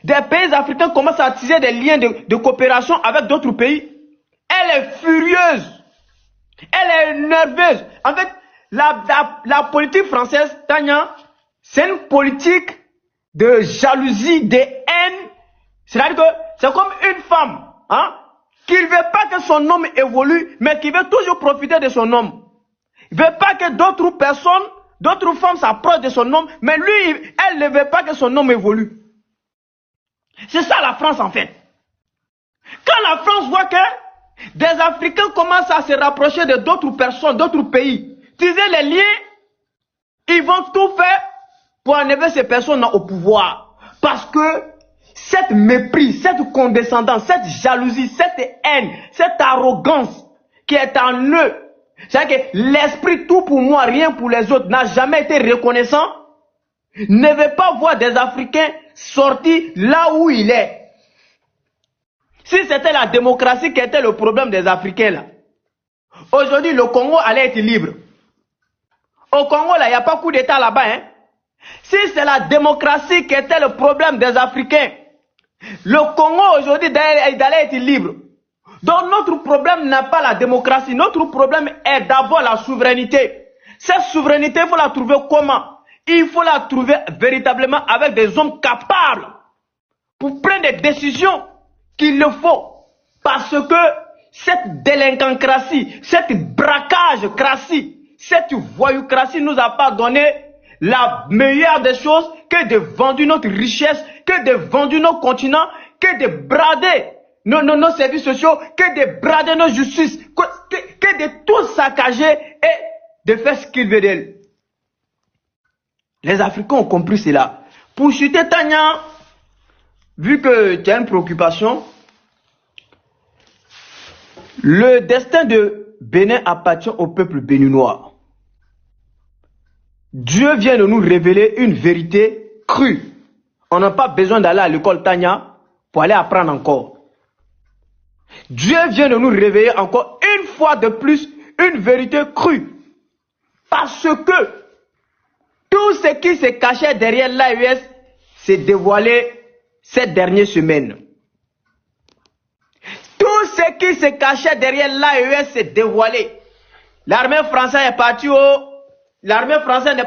des pays africains commencent à attiser des liens de coopération avec d'autres pays, elle est furieuse. Elle est nerveuse. En fait, la politique française, Tania, c'est une politique de jalousie, de haine. C'est-à-dire que c'est comme une femme, hein, qui ne veut pas que son homme évolue, mais qui veut toujours profiter de son homme. Il ne veut pas que d'autres personnes, d'autres femmes s'approchent de son homme, mais lui, elle ne veut pas que son homme évolue. C'est ça la France en fait. Quand la France voit que des Africains commencent à se rapprocher de d'autres personnes, d'autres pays, tisser les liens, ils vont tout faire pour enlever ces personnes au pouvoir. Parce que cette mépris, cette condescendance, cette jalousie, cette haine, cette arrogance qui est en eux, c'est-à-dire que l'esprit tout pour moi, rien pour les autres, n'a jamais été reconnaissant, ne veut pas voir des Africains sortir là où il est. Si c'était la démocratie qui était le problème des Africains là, aujourd'hui le Congo allait être libre. Au Congo là, il n'y a pas coup d'état là-bas, hein. Si c'est la démocratie qui était le problème des Africains, le Congo aujourd'hui allait être libre. Donc notre problème n'est pas la démocratie, notre problème est d'abord la souveraineté. Cette souveraineté, il faut la trouver comment? Il faut la trouver véritablement avec des hommes capables pour prendre des décisions qu'il le faut. Parce que cette délinquancratie, cette braquage-cratie, cette voyoucratie nous a pas donné la meilleure des choses que de vendre notre richesse, que de vendre nos continents, que de brader nos services sociaux, que de brader nos justices, que de tout saccager et de faire ce qu'ils veulent. Les Africains ont compris cela. Pour chuter Tania, vu que tu as une préoccupation, le destin de Bénin appartient au peuple béninois. Dieu vient de nous révéler une vérité crue. On n'a pas besoin d'aller à l'école Tania pour aller apprendre encore. Dieu vient de nous révéler encore une fois de plus une vérité crue. Parce que tout ce qui se cachait derrière l'AES s'est dévoilé cette dernière semaine. Tout ce qui se cachait derrière l'AES s'est dévoilé. L'armée française est partie au... L'armée française,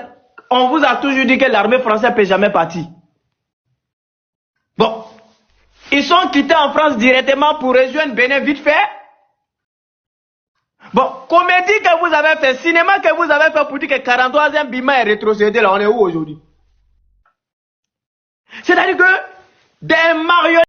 on vous a toujours dit que l'armée française ne peut jamais partir. Bon, ils sont quittés en France directement pour rejoindre Bénin vite fait. Bon, comédie que vous avez fait, cinéma que vous avez fait pour dire que 43e Bima est rétrocédé, là on est où aujourd'hui? C'est-à-dire que des marionnettes